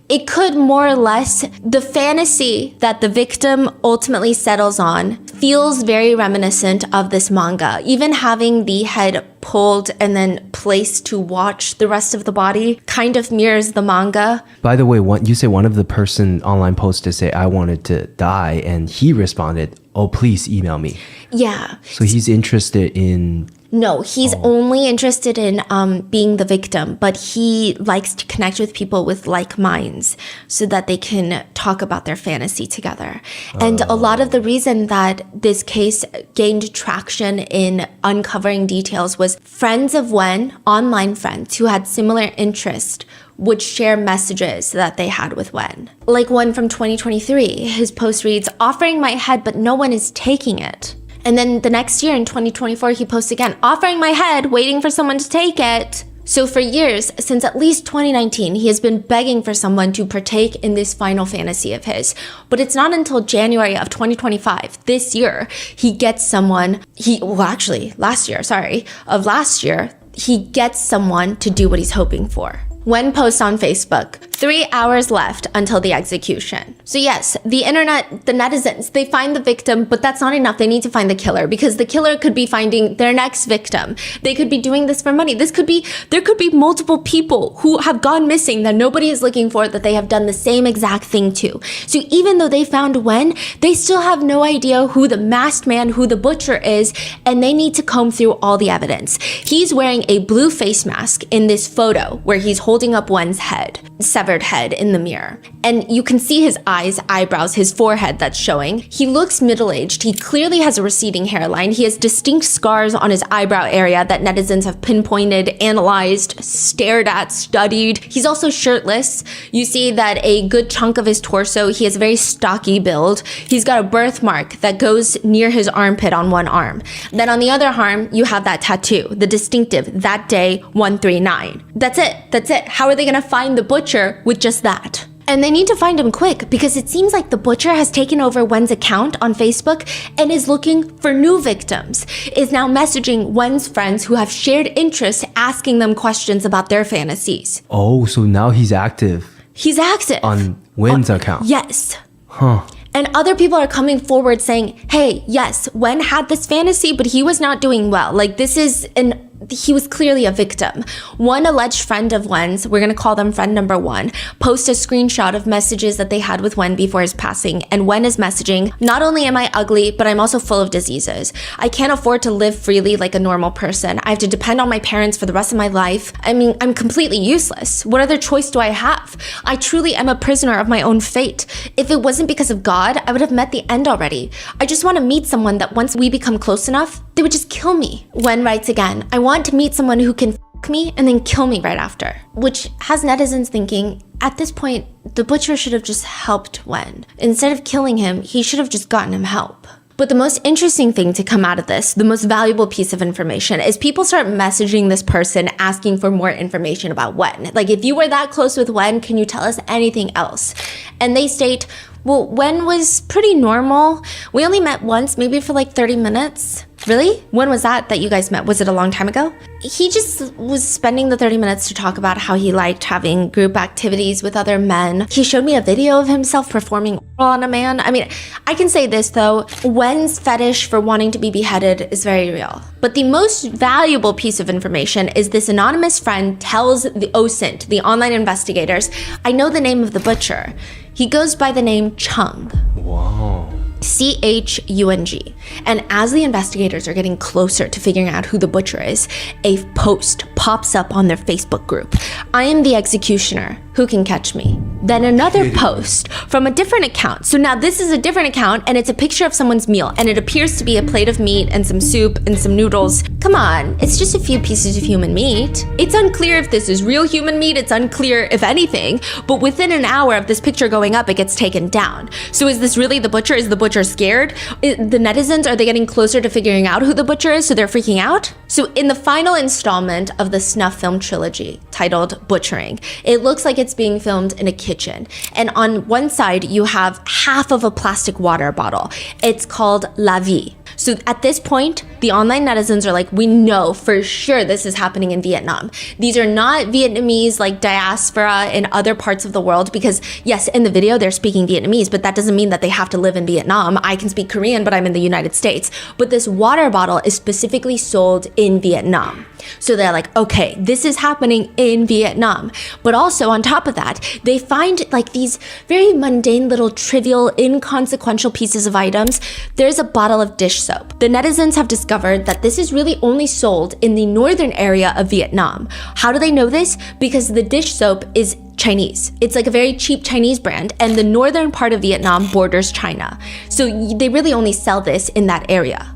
it could more or less, the fantasy that the victim ultimately settles on feels very reminiscent of this manga. Even having the head pulled and then placed to watch the rest of the body kind of mirrors the manga.
By the way, you say one of the person online posted say, "I wanted to die," and he responded, "Oh, please email me."
Yeah.
So he's interested in
No, he's only interested in being the victim, but he likes to connect with people with like minds so that they can talk about their fantasy together. And a lot of the reason that this case gained traction in uncovering details was friends of Wen, online friends who had similar interest, would share messages that they had with Wen. Like one from 2023, his post reads, "Offering my head, but no one is taking it." And then the next year in 2024, he posts again, "Offering my head, waiting for someone to take it." So for years, since at least 2019, he has been begging for someone to partake in this final fantasy of his. But it's not until January of 2025, this year, he gets someone, last year, he gets someone to do what he's hoping for. Wen posts on Facebook, 3 hours left until the execution. So yes, the internet, the netizens, they find the victim, but that's not enough. They need to find the killer because the killer could be finding their next victim. They could be doing this for money. There could be multiple people who have gone missing that nobody is looking for that they have done the same exact thing to. So even though they found Wen, they still have no idea who the masked man, who the butcher is, and they need to comb through all the evidence. He's wearing a blue face mask in this photo where he's holding up Wen's head, severed head in the mirror. And you can see his eyes, eyebrows, his forehead that's showing. He looks middle-aged. He clearly has a receding hairline. He has distinct scars on his eyebrow area that netizens have pinpointed, analyzed, stared at, studied. He's also shirtless. You see that a good chunk of his torso, he has a very stocky build. He's got a birthmark that goes near his armpit on one arm. Then on the other arm, you have that tattoo, the distinctive, that day 139. That's it. How are they gonna find the butcher with just that? And they need to find him quick because it seems like the butcher has taken over Wen's account on Facebook and is looking for new victims, is now messaging Wen's friends who have shared interests, asking them questions about their fantasies.
Oh, so now he's active.
He's active.
On Wen's account?
Yes.
Huh.
And other people are coming forward saying, hey, yes, Wen had this fantasy, but he was not doing well. Like he was clearly a victim. One alleged friend of Wen's, we're gonna call them friend number 1, posts a screenshot of messages that they had with Wen before his passing. And Wen is messaging, "Not only am I ugly, but I'm also full of diseases. I can't afford to live freely like a normal person. I have to depend on my parents for the rest of my life. I mean, I'm completely useless. What other choice do I have? I truly am a prisoner of my own fate. If it wasn't because of God, I would have met the end already. I just want to meet someone that once we become close enough, they would just kill me." Wen writes again, "I want to meet someone who can f me and then kill me right after," which has netizens thinking, at this point, the butcher should have just helped Wen. Instead of killing him, he should have just gotten him help. But the most interesting thing to come out of this, the most valuable piece of information, is people start messaging this person asking for more information about Wen. Like, if you were that close with Wen, can you tell us anything else? And they state, well, Wen was pretty normal. We only met once, maybe for like 30 minutes. Really? When was that you guys met? Was it a long time ago? He just was spending the 30 minutes to talk about how he liked having group activities with other men. He showed me a video of himself performing oral on a man. I mean, I can say this though, Wen's fetish for wanting to be beheaded is very real. But the most valuable piece of information is this anonymous friend tells the Osent, the online investigators, "I know the name of the butcher. He goes by the name Chung."
Wow.
C-H-U-N-G. And as the investigators are getting closer to figuring out who the butcher is, a post pops up on their Facebook group. "I am the executioner. Who can catch me?" Then another post from a different account. So now this is a different account and it's a picture of someone's meal and it appears to be a plate of meat and some soup and some noodles. Come on, it's just a few pieces of human meat. It's unclear if this is real human meat. It's unclear if anything, but within an hour of this picture going up, it gets taken down. So is this really the butcher? Is the butcher scared? The netizens, are they getting closer to figuring out who the butcher is so they're freaking out? So in the final installment of the snuff film trilogy titled Butchering, it looks like it's being filmed in a kitchen. And on one side, you have half of a plastic water bottle. It's called La Vie. So at this point, the online netizens are like, we know for sure this is happening in Vietnam. These are not Vietnamese like diaspora in other parts of the world because yes, in the video they're speaking Vietnamese, but that doesn't mean that they have to live in Vietnam. I can speak Korean, but I'm in the United States. But this water bottle is specifically sold in Vietnam. So they're like, okay, this is happening in Vietnam. But also on top of that, they find like these very mundane little trivial, inconsequential pieces of items. There's a bottle of dish soap. The netizens have discovered that this is really only sold in the northern area of Vietnam. How do they know this? Because the dish soap is Chinese. It's like a very cheap Chinese brand, and the northern part of Vietnam borders China. So they really only sell this in that area.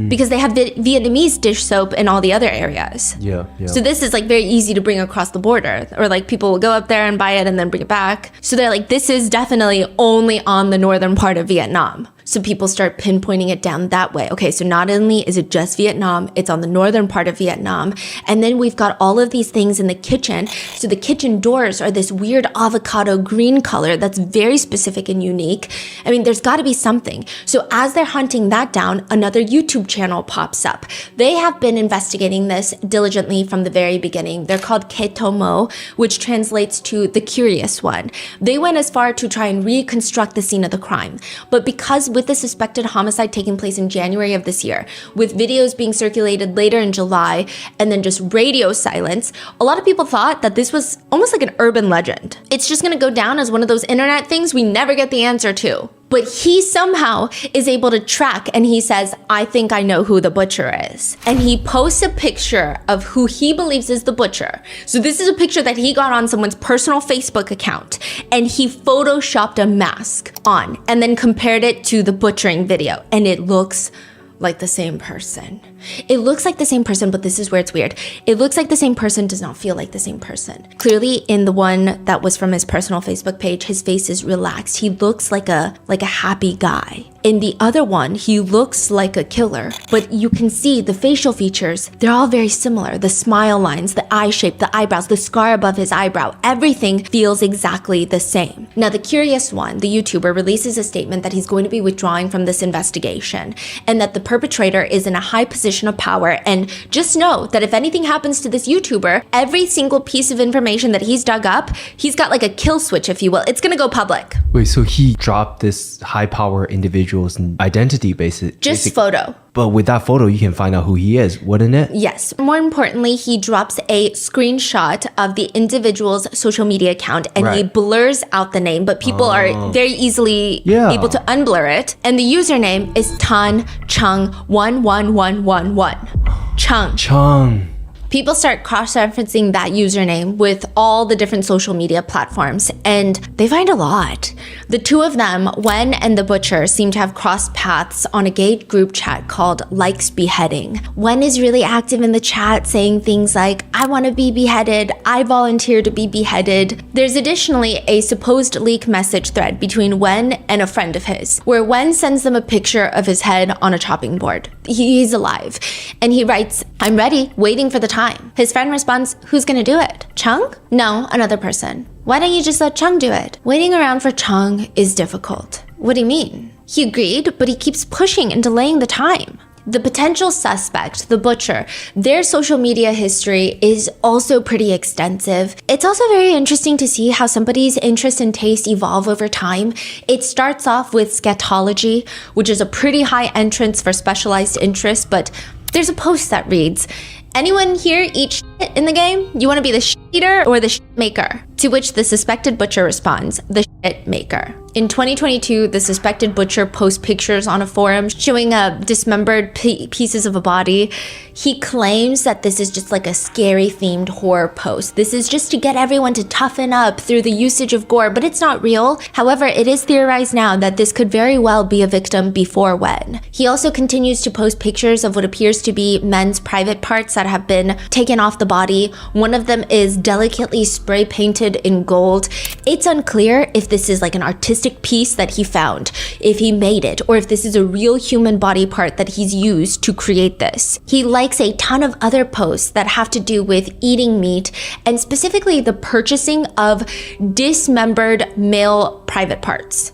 Because they have Vietnamese dish soap in all the other areas.
Yeah.
So this is like very easy to bring across the border, or like people will go up there and buy it and then bring it back. So they're like, this is definitely only on the northern part of Vietnam. So people start pinpointing it down that way. Okay, so not only is it just Vietnam, it's on the northern part of Vietnam. And then we've got all of these things in the kitchen. So the kitchen doors are this weird avocado green color that's very specific and unique. I mean, there's got to be something. So as they're hunting that down, another YouTube channel pops up. They have been investigating this diligently from the very beginning. They're called Ketomo, which translates to the curious one. They went as far to try and reconstruct the scene of the crime. But because with the suspected homicide taking place in January of this year, with videos being circulated later in July, and then just radio silence, a lot of people thought that this was almost like an urban legend. It's just gonna go down as one of those internet things we never get the answer to. But he somehow is able to track, and he says, I think I know who the butcher is. And he posts a picture of who he believes is the butcher. So this is a picture that he got on someone's personal Facebook account, and he photoshopped a mask on and then compared it to the butchering video, and it looks like the same person. It looks like the same person, but this is where it's weird. It looks like the same person, does not feel like the same person. Clearly, in the one that was from his personal Facebook page, his face is relaxed. He looks like a happy guy. In the other one, he looks like a killer, but you can see the facial features, they're all very similar. The smile lines, the eye shape, the eyebrows, the scar above his eyebrow, everything feels exactly the same. Now, the curious one, the YouTuber, releases a statement that he's going to be withdrawing from this investigation, and that the perpetrator is in a high position of power. And just know that if anything happens to this YouTuber, every single piece of information that he's dug up, he's got like a kill switch, if you will. It's gonna go public.
Wait, so he dropped this high power individual's identity basically?
Just photo.
But with that photo, you can find out who he is, wouldn't it?
Yes. More importantly, he drops a screenshot of the individual's social media account, and he blurs out the name, but people are very easily able to unblur it. And the username is Tan Chung 11111. Chung. People start cross-referencing that username with all the different social media platforms, and they find a lot. The two of them, Wen and the Butcher, seem to have crossed paths on a gay group chat called Likes Beheading. Wen is really active in the chat, saying things like, I want to be beheaded, I volunteer to be beheaded. There's additionally a supposed leak message thread between Wen and a friend of his, where Wen sends them a picture of his head on a chopping board. He's alive. And he writes, I'm ready, waiting for the time. His friend responds, who's gonna do it? Chung? No, another person. Why don't you just let Chung do it? Waiting around for Chung is difficult. What do you mean? He agreed, but he keeps pushing and delaying the time. The potential suspect, the butcher, their social media history is also pretty extensive. It's also very interesting to see how somebody's interest and taste evolve over time. It starts off with scatology, which is a pretty high entrance for specialized interests, but there's a post that reads, anyone here eat shit in the game? You want to be the shit eater or the shit maker? To which the suspected butcher responds, the shit maker. In 2022, the suspected butcher posts pictures on a forum showing dismembered pieces of a body. He claims that this is just like a scary themed horror post. This is just to get everyone to toughen up through the usage of gore, but it's not real. However, it is theorized now that this could very well be a victim before Wen. He also continues to post pictures of what appears to be men's private parts that have been taken off the body. One of them is delicately spray painted in gold. It's unclear if this is like an artistic piece that he found, if he made it, or if this is a real human body part that he's used to create this. He likes a ton of other posts that have to do with eating meat, and specifically the purchasing of dismembered male private parts.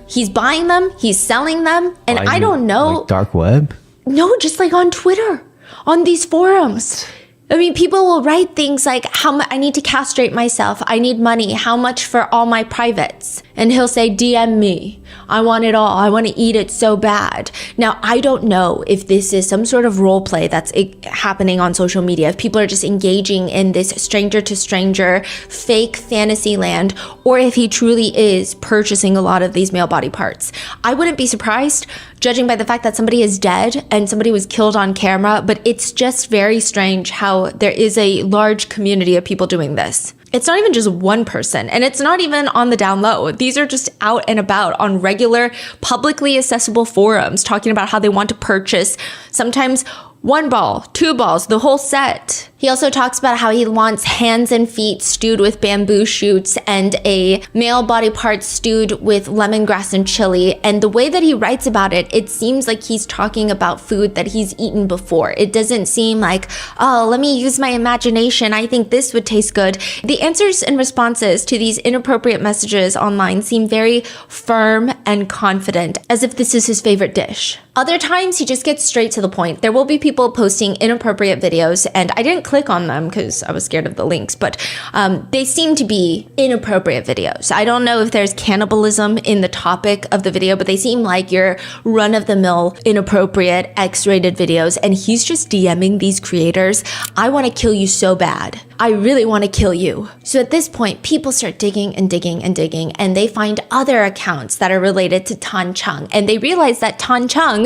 He's buying them, he's selling them, and I don't know.
Like dark web?
No, just like on Twitter, on these forums. I mean, people will write things like, I need to castrate myself. I need money. How much for all my privates? And he'll say, DM me. I want it all. I want to eat it so bad. Now, I don't know if this is some sort of role play that's happening on social media, if people are just engaging in this stranger to stranger fake fantasy land, or if he truly is purchasing a lot of these male body parts. I wouldn't be surprised, judging by the fact that somebody is dead and somebody was killed on camera, but it's just very strange how there is a large community of people doing this. It's not even just one person, and it's not even on the down low. These are just out and about on regular, publicly accessible forums talking about how they want to purchase sometimes 1 ball, 2 balls, the whole set. He also talks about how he wants hands and feet stewed with bamboo shoots and a male body part stewed with lemongrass and chili. And the way that he writes about it, it seems like he's talking about food that he's eaten before. It doesn't seem like, oh, let me use my imagination. I think this would taste good. The answers and responses to these inappropriate messages online seem very firm and confident, as if this is his favorite dish. Other times, he just gets straight to the point. There will be people posting inappropriate videos, and I didn't click on them because I was scared of the links, but they seem to be inappropriate videos. I don't know if there's cannibalism in the topic of the video, but they seem like your run-of-the-mill, inappropriate, X-rated videos, and he's just DMing these creators. I want to kill you so bad. I really want to kill you. So at this point, people start digging and digging and digging, and they find other accounts that are related to Tan Chung, and they realize that Tan Chung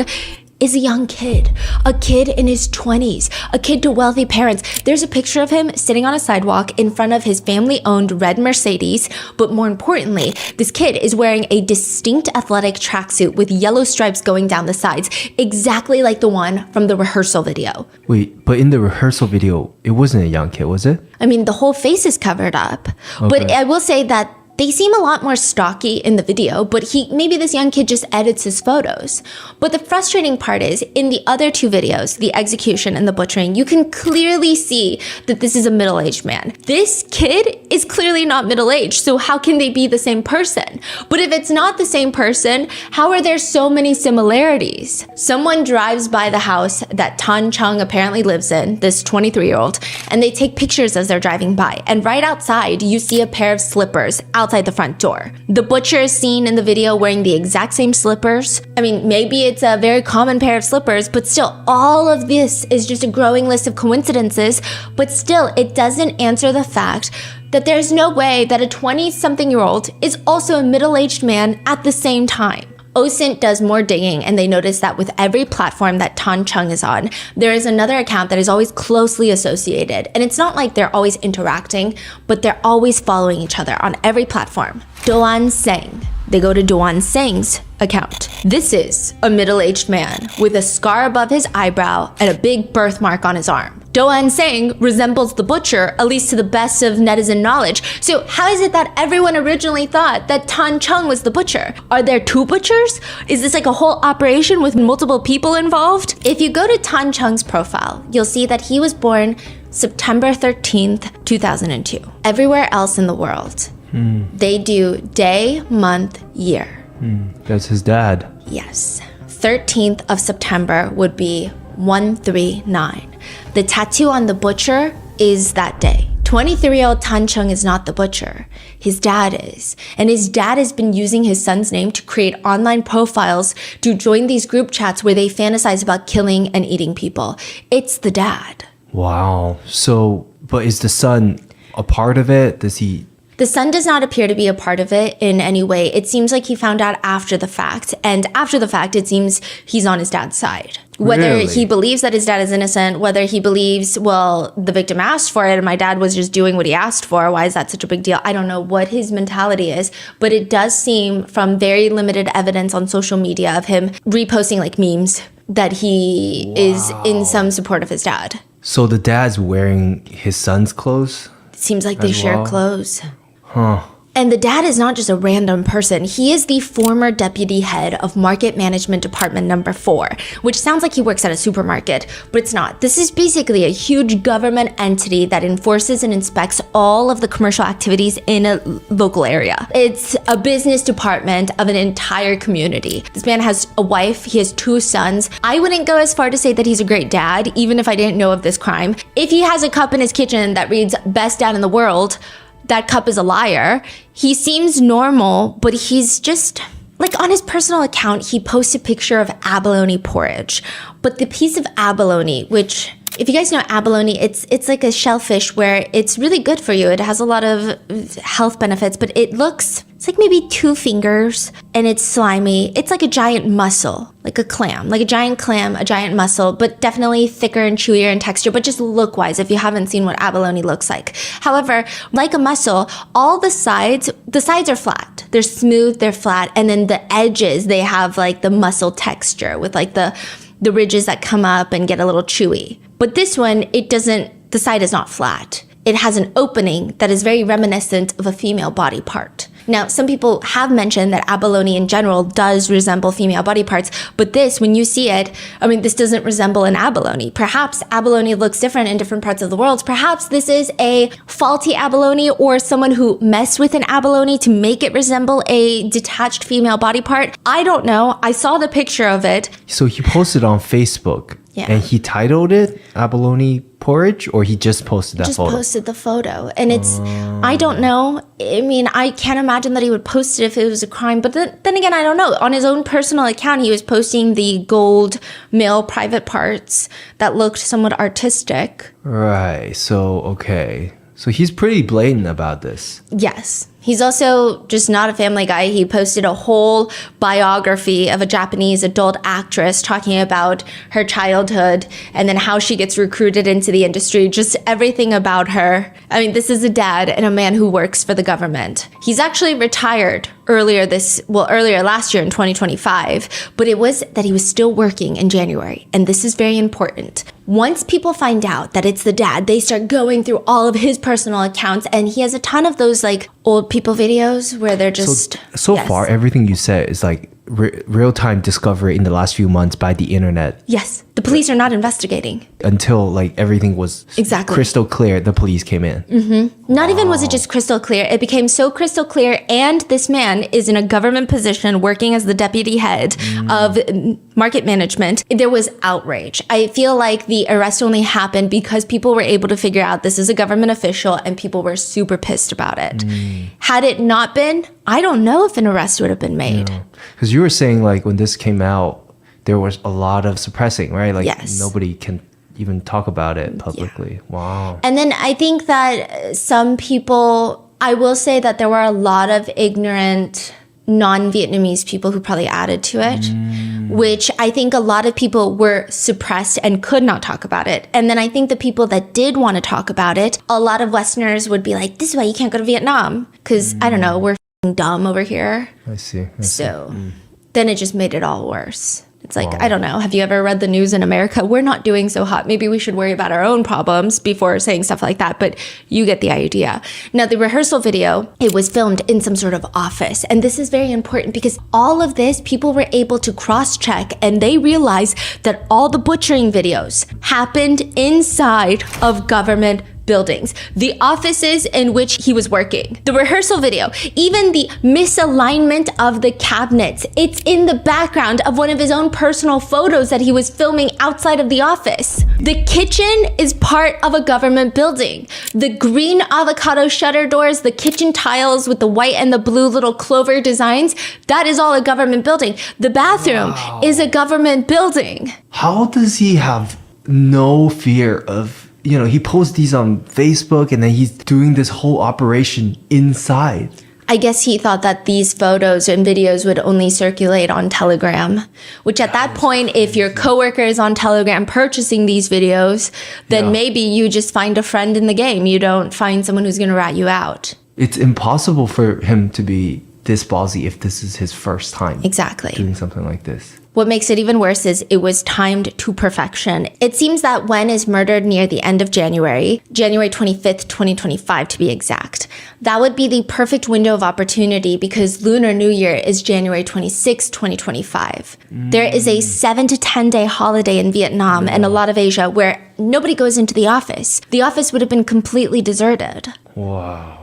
is a young kid, a kid in his 20s, a kid to wealthy parents. There's a picture of him sitting on a sidewalk in front of his family-owned red Mercedes, but more importantly, this kid is wearing a distinct athletic tracksuit with yellow stripes going down the sides, exactly like the one from the Rehearsal video.
Wait, but in the Rehearsal video, it wasn't a young kid, was it?
I mean, the whole face is covered up, but I will say that they seem a lot more stocky in the video, but maybe this young kid just edits his photos. But the frustrating part is, in the other 2 videos, the execution and the butchering, you can clearly see that this is a middle-aged man. This kid is clearly not middle-aged, so how can they be the same person? But if it's not the same person, how are there so many similarities? Someone drives by the house that Tan Chung apparently lives in, this 23-year-old, and they take pictures as they're driving by. And right outside, you see a pair of slippers outside the front door. The butcher is seen in the video wearing the exact same slippers. I mean, maybe it's a very common pair of slippers, but still, all of this is just a growing list of coincidences, but still, it doesn't answer the fact that there's no way that a 20-something-year-old is also a middle-aged man at the same time. Osent does more digging, and they notice that with every platform that Tan Chung is on, there is another account that is always closely associated. And it's not like they're always interacting, but they're always following each other on every platform. Doan Seng. They go to Doan Seng's account. This is a middle-aged man with a scar above his eyebrow and a big birthmark on his arm. Doan Seng resembles the butcher, at least to the best of netizen knowledge. So how is it that everyone originally thought that Tan Chung was the butcher? Are there 2 butchers? Is this like a whole operation with multiple people involved? If you go to Tan Chung's profile, you'll see that he was born September 13th, 2002. Everywhere else in the world, they do day, month, year.
That's his dad.
Yes. 13th of September would be 139. The tattoo on the butcher is that day. 23-year-old Tan Chung is not the butcher. His dad is. And his dad has been using his son's name to create online profiles to join these group chats where they fantasize about killing and eating people. It's the dad.
Wow. So, but is the son a part of it?
The son does not appear to be a part of it in any way. It seems like he found out after the fact. And after the fact, it seems he's on his dad's side. Whether he believes that his dad is innocent, whether he believes, well, the victim asked for it and my dad was just doing what he asked for. Why is that such a big deal? I don't know what his mentality is. But it does seem from very limited evidence on social media of him reposting like memes that he is in some support of his dad.
So the dad's wearing his son's clothes?
It seems like they share clothes.
Huh.
And the dad is not just a random person. He is the former deputy head of Market Management Department number 4, which sounds like he works at a supermarket, but it's not. This is basically a huge government entity that enforces and inspects all of the commercial activities in a local area. It's a business department of an entire community. This man has a wife, he has 2 sons. I wouldn't go as far to say that he's a great dad, even if I didn't know of this crime. If he has a cup in his kitchen that reads "Best Dad in the World," that cup is a liar. He seems normal, but he's just... Like on his personal account, he posts a picture of abalone porridge. But the piece of abalone, which, if you guys know abalone, it's like a shellfish where it's really good for you. It has a lot of health benefits, but it's like maybe 2 fingers and it's slimy. It's like a giant mussel, like a clam, like a giant clam, a giant mussel, but definitely thicker and chewier in texture, but just look-wise if you haven't seen what abalone looks like. However, like a mussel, all the sides are flat. They're smooth, they're flat, and then the edges, they have like the mussel texture with like the ridges that come up and get a little chewy. But this one, the side is not flat. It has an opening that is very reminiscent of a female body part. Now, some people have mentioned that abalone in general does resemble female body parts, but this, when you see it, this doesn't resemble an abalone. Perhaps abalone looks different in different parts of the world. Perhaps this is a faulty abalone or someone who messed with an abalone to make it resemble a detached female body part. I don't know. I saw the picture of it.
So he posted on Facebook.
Yeah.
And he titled it abalone porridge, or he just posted that photo?
Just posted the photo. And I don't know. I can't imagine that he would post it if it was a crime. But then again, I don't know. On his own personal account, he was posting the gold male private parts that looked somewhat artistic.
Right. So, okay. So he's pretty blatant about this.
Yes. He's also just not a family guy. He posted a whole biography of a Japanese adult actress talking about her childhood and then how she gets recruited into the industry, just everything about her. This is a dad and a man who works for the government. He's actually retired earlier last year in 2025, but it was that he was still working in January. And this is very important. Once people find out that it's the dad, they start going through all of his personal accounts, and he has a ton of those like old people videos where they're just...
So far, everything you said is like real-time discovery in the last few months by the internet.
Yes. The police are not investigating.
Until like everything was crystal clear, the police came in.
Mm-hmm. Not even was it just crystal clear. It became so crystal clear, and this man is in a government position working as the deputy head of market management. There was outrage. I feel like the arrest only happened because people were able to figure out this is a government official, and people were super pissed about it. Had it not been, I don't know if an arrest would have been made.
Because you were saying like when this came out, there was a lot of suppressing, right? Like nobody can even talk about it publicly. Yeah. Wow.
And then I think that some people, I will say that there were a lot of ignorant non-Vietnamese people who probably added to it, which I think a lot of people were suppressed and could not talk about it. And then I think the people that did want to talk about it, a lot of Westerners would be like, this is why you can't go to Vietnam. Because, I don't know, we're dumb over here.
I see.
So then it just made it all worse. It's like, I don't know. Have you ever read the news in America? We're not doing so hot. Maybe we should worry about our own problems before saying stuff like that. But you get the idea. Now, the rehearsal video, it was filmed in some sort of office. And this is very important because all of this, people were able to cross-check, and they realized that all the butchering videos happened inside of government buildings, the offices in which he was working. The rehearsal video, even the misalignment of the cabinets, it's in the background of one of his own personal photos that he was filming outside of the office. The kitchen is part of a government building. The green avocado shutter doors, the kitchen tiles with the white and the blue little clover designs, that is all a government building. The bathroom is a government building.
How does he have no fear of, he posts these on Facebook and then he's doing this whole operation inside?
I guess he thought that these photos and videos would only circulate on Telegram, which at that point, if your coworker is on Telegram purchasing these videos, then maybe you just find a friend in the game. You don't find someone who's going to rat you out.
It's impossible for him to be this ballsy if this is his first time
Exactly.
doing something like this.
What makes it even worse is it was timed to perfection. It seems that Wen is murdered near the end of January 25th, 2025 to be exact. That would be the perfect window of opportunity because Lunar New Year is January 26th, 2025. There is a 7 to 10 day holiday in Vietnam and a lot of Asia where nobody goes into the office. The office would have been completely deserted.
Wow.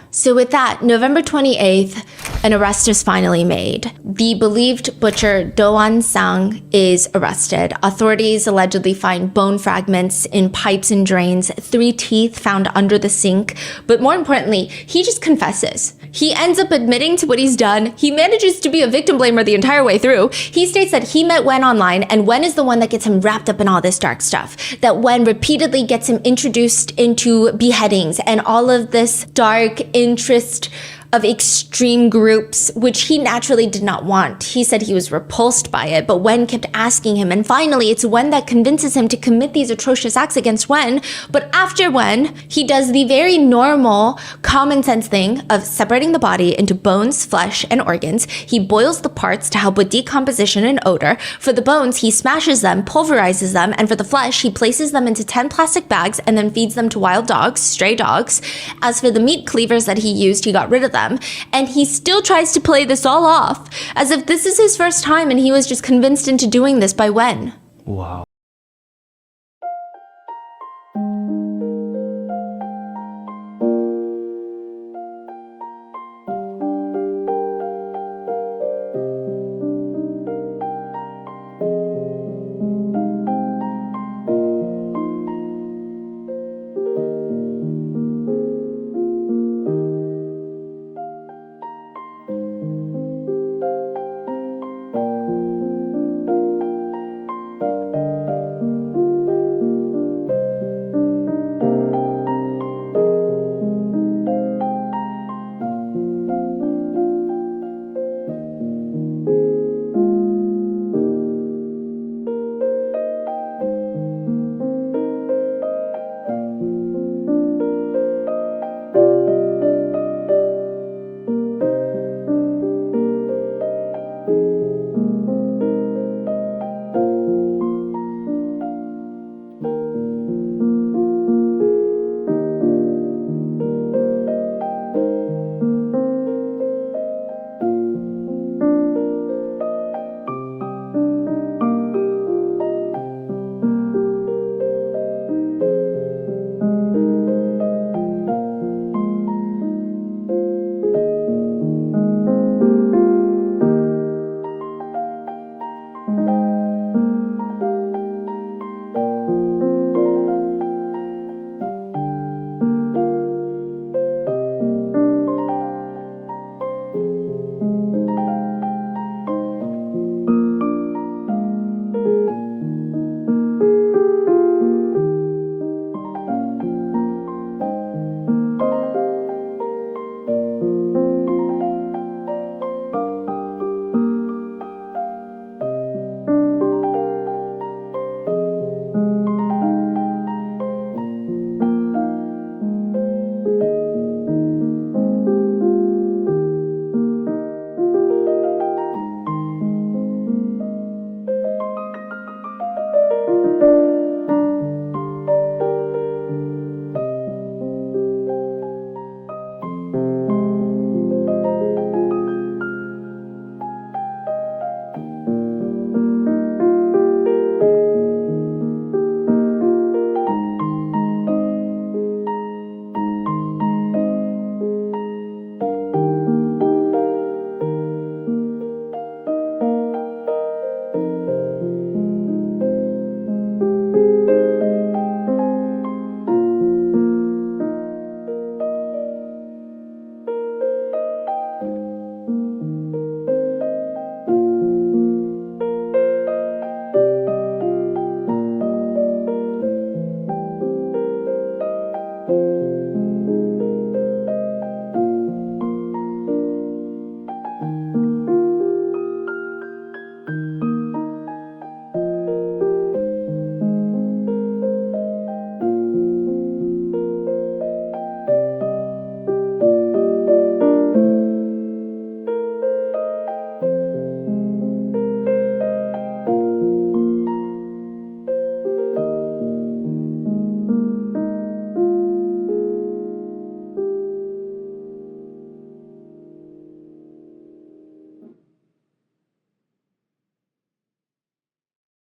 So with that, November 28th, an arrest is finally made. The believed butcher Do-an Sang is arrested. Authorities allegedly find bone fragments in pipes and drains, 3 teeth found under the sink. But more importantly, he just confesses. He ends up admitting to what he's done. He manages to be a victim blamer the entire way through. He states that he met Wen online, and Wen is the one that gets him wrapped up in all this dark stuff. That Wen repeatedly gets him introduced into beheadings and all of this dark interest of extreme groups, which he naturally did not want. He said he was repulsed by it, but Wen kept asking him, and finally it's Wen that convinces him to commit these atrocious acts against Wen. But after Wen, he does the very normal, common sense thing of separating the body into bones, flesh, and organs. He boils the parts to help with decomposition and odor. For the bones, he smashes them, pulverizes them, and for the flesh, he places them into 10 plastic bags and then feeds them to wild dogs, stray dogs. As for the meat cleavers that he used, he got rid of them. And he still tries to play this all off as if this is his first time and he was just convinced into doing this by Wen.
Wow.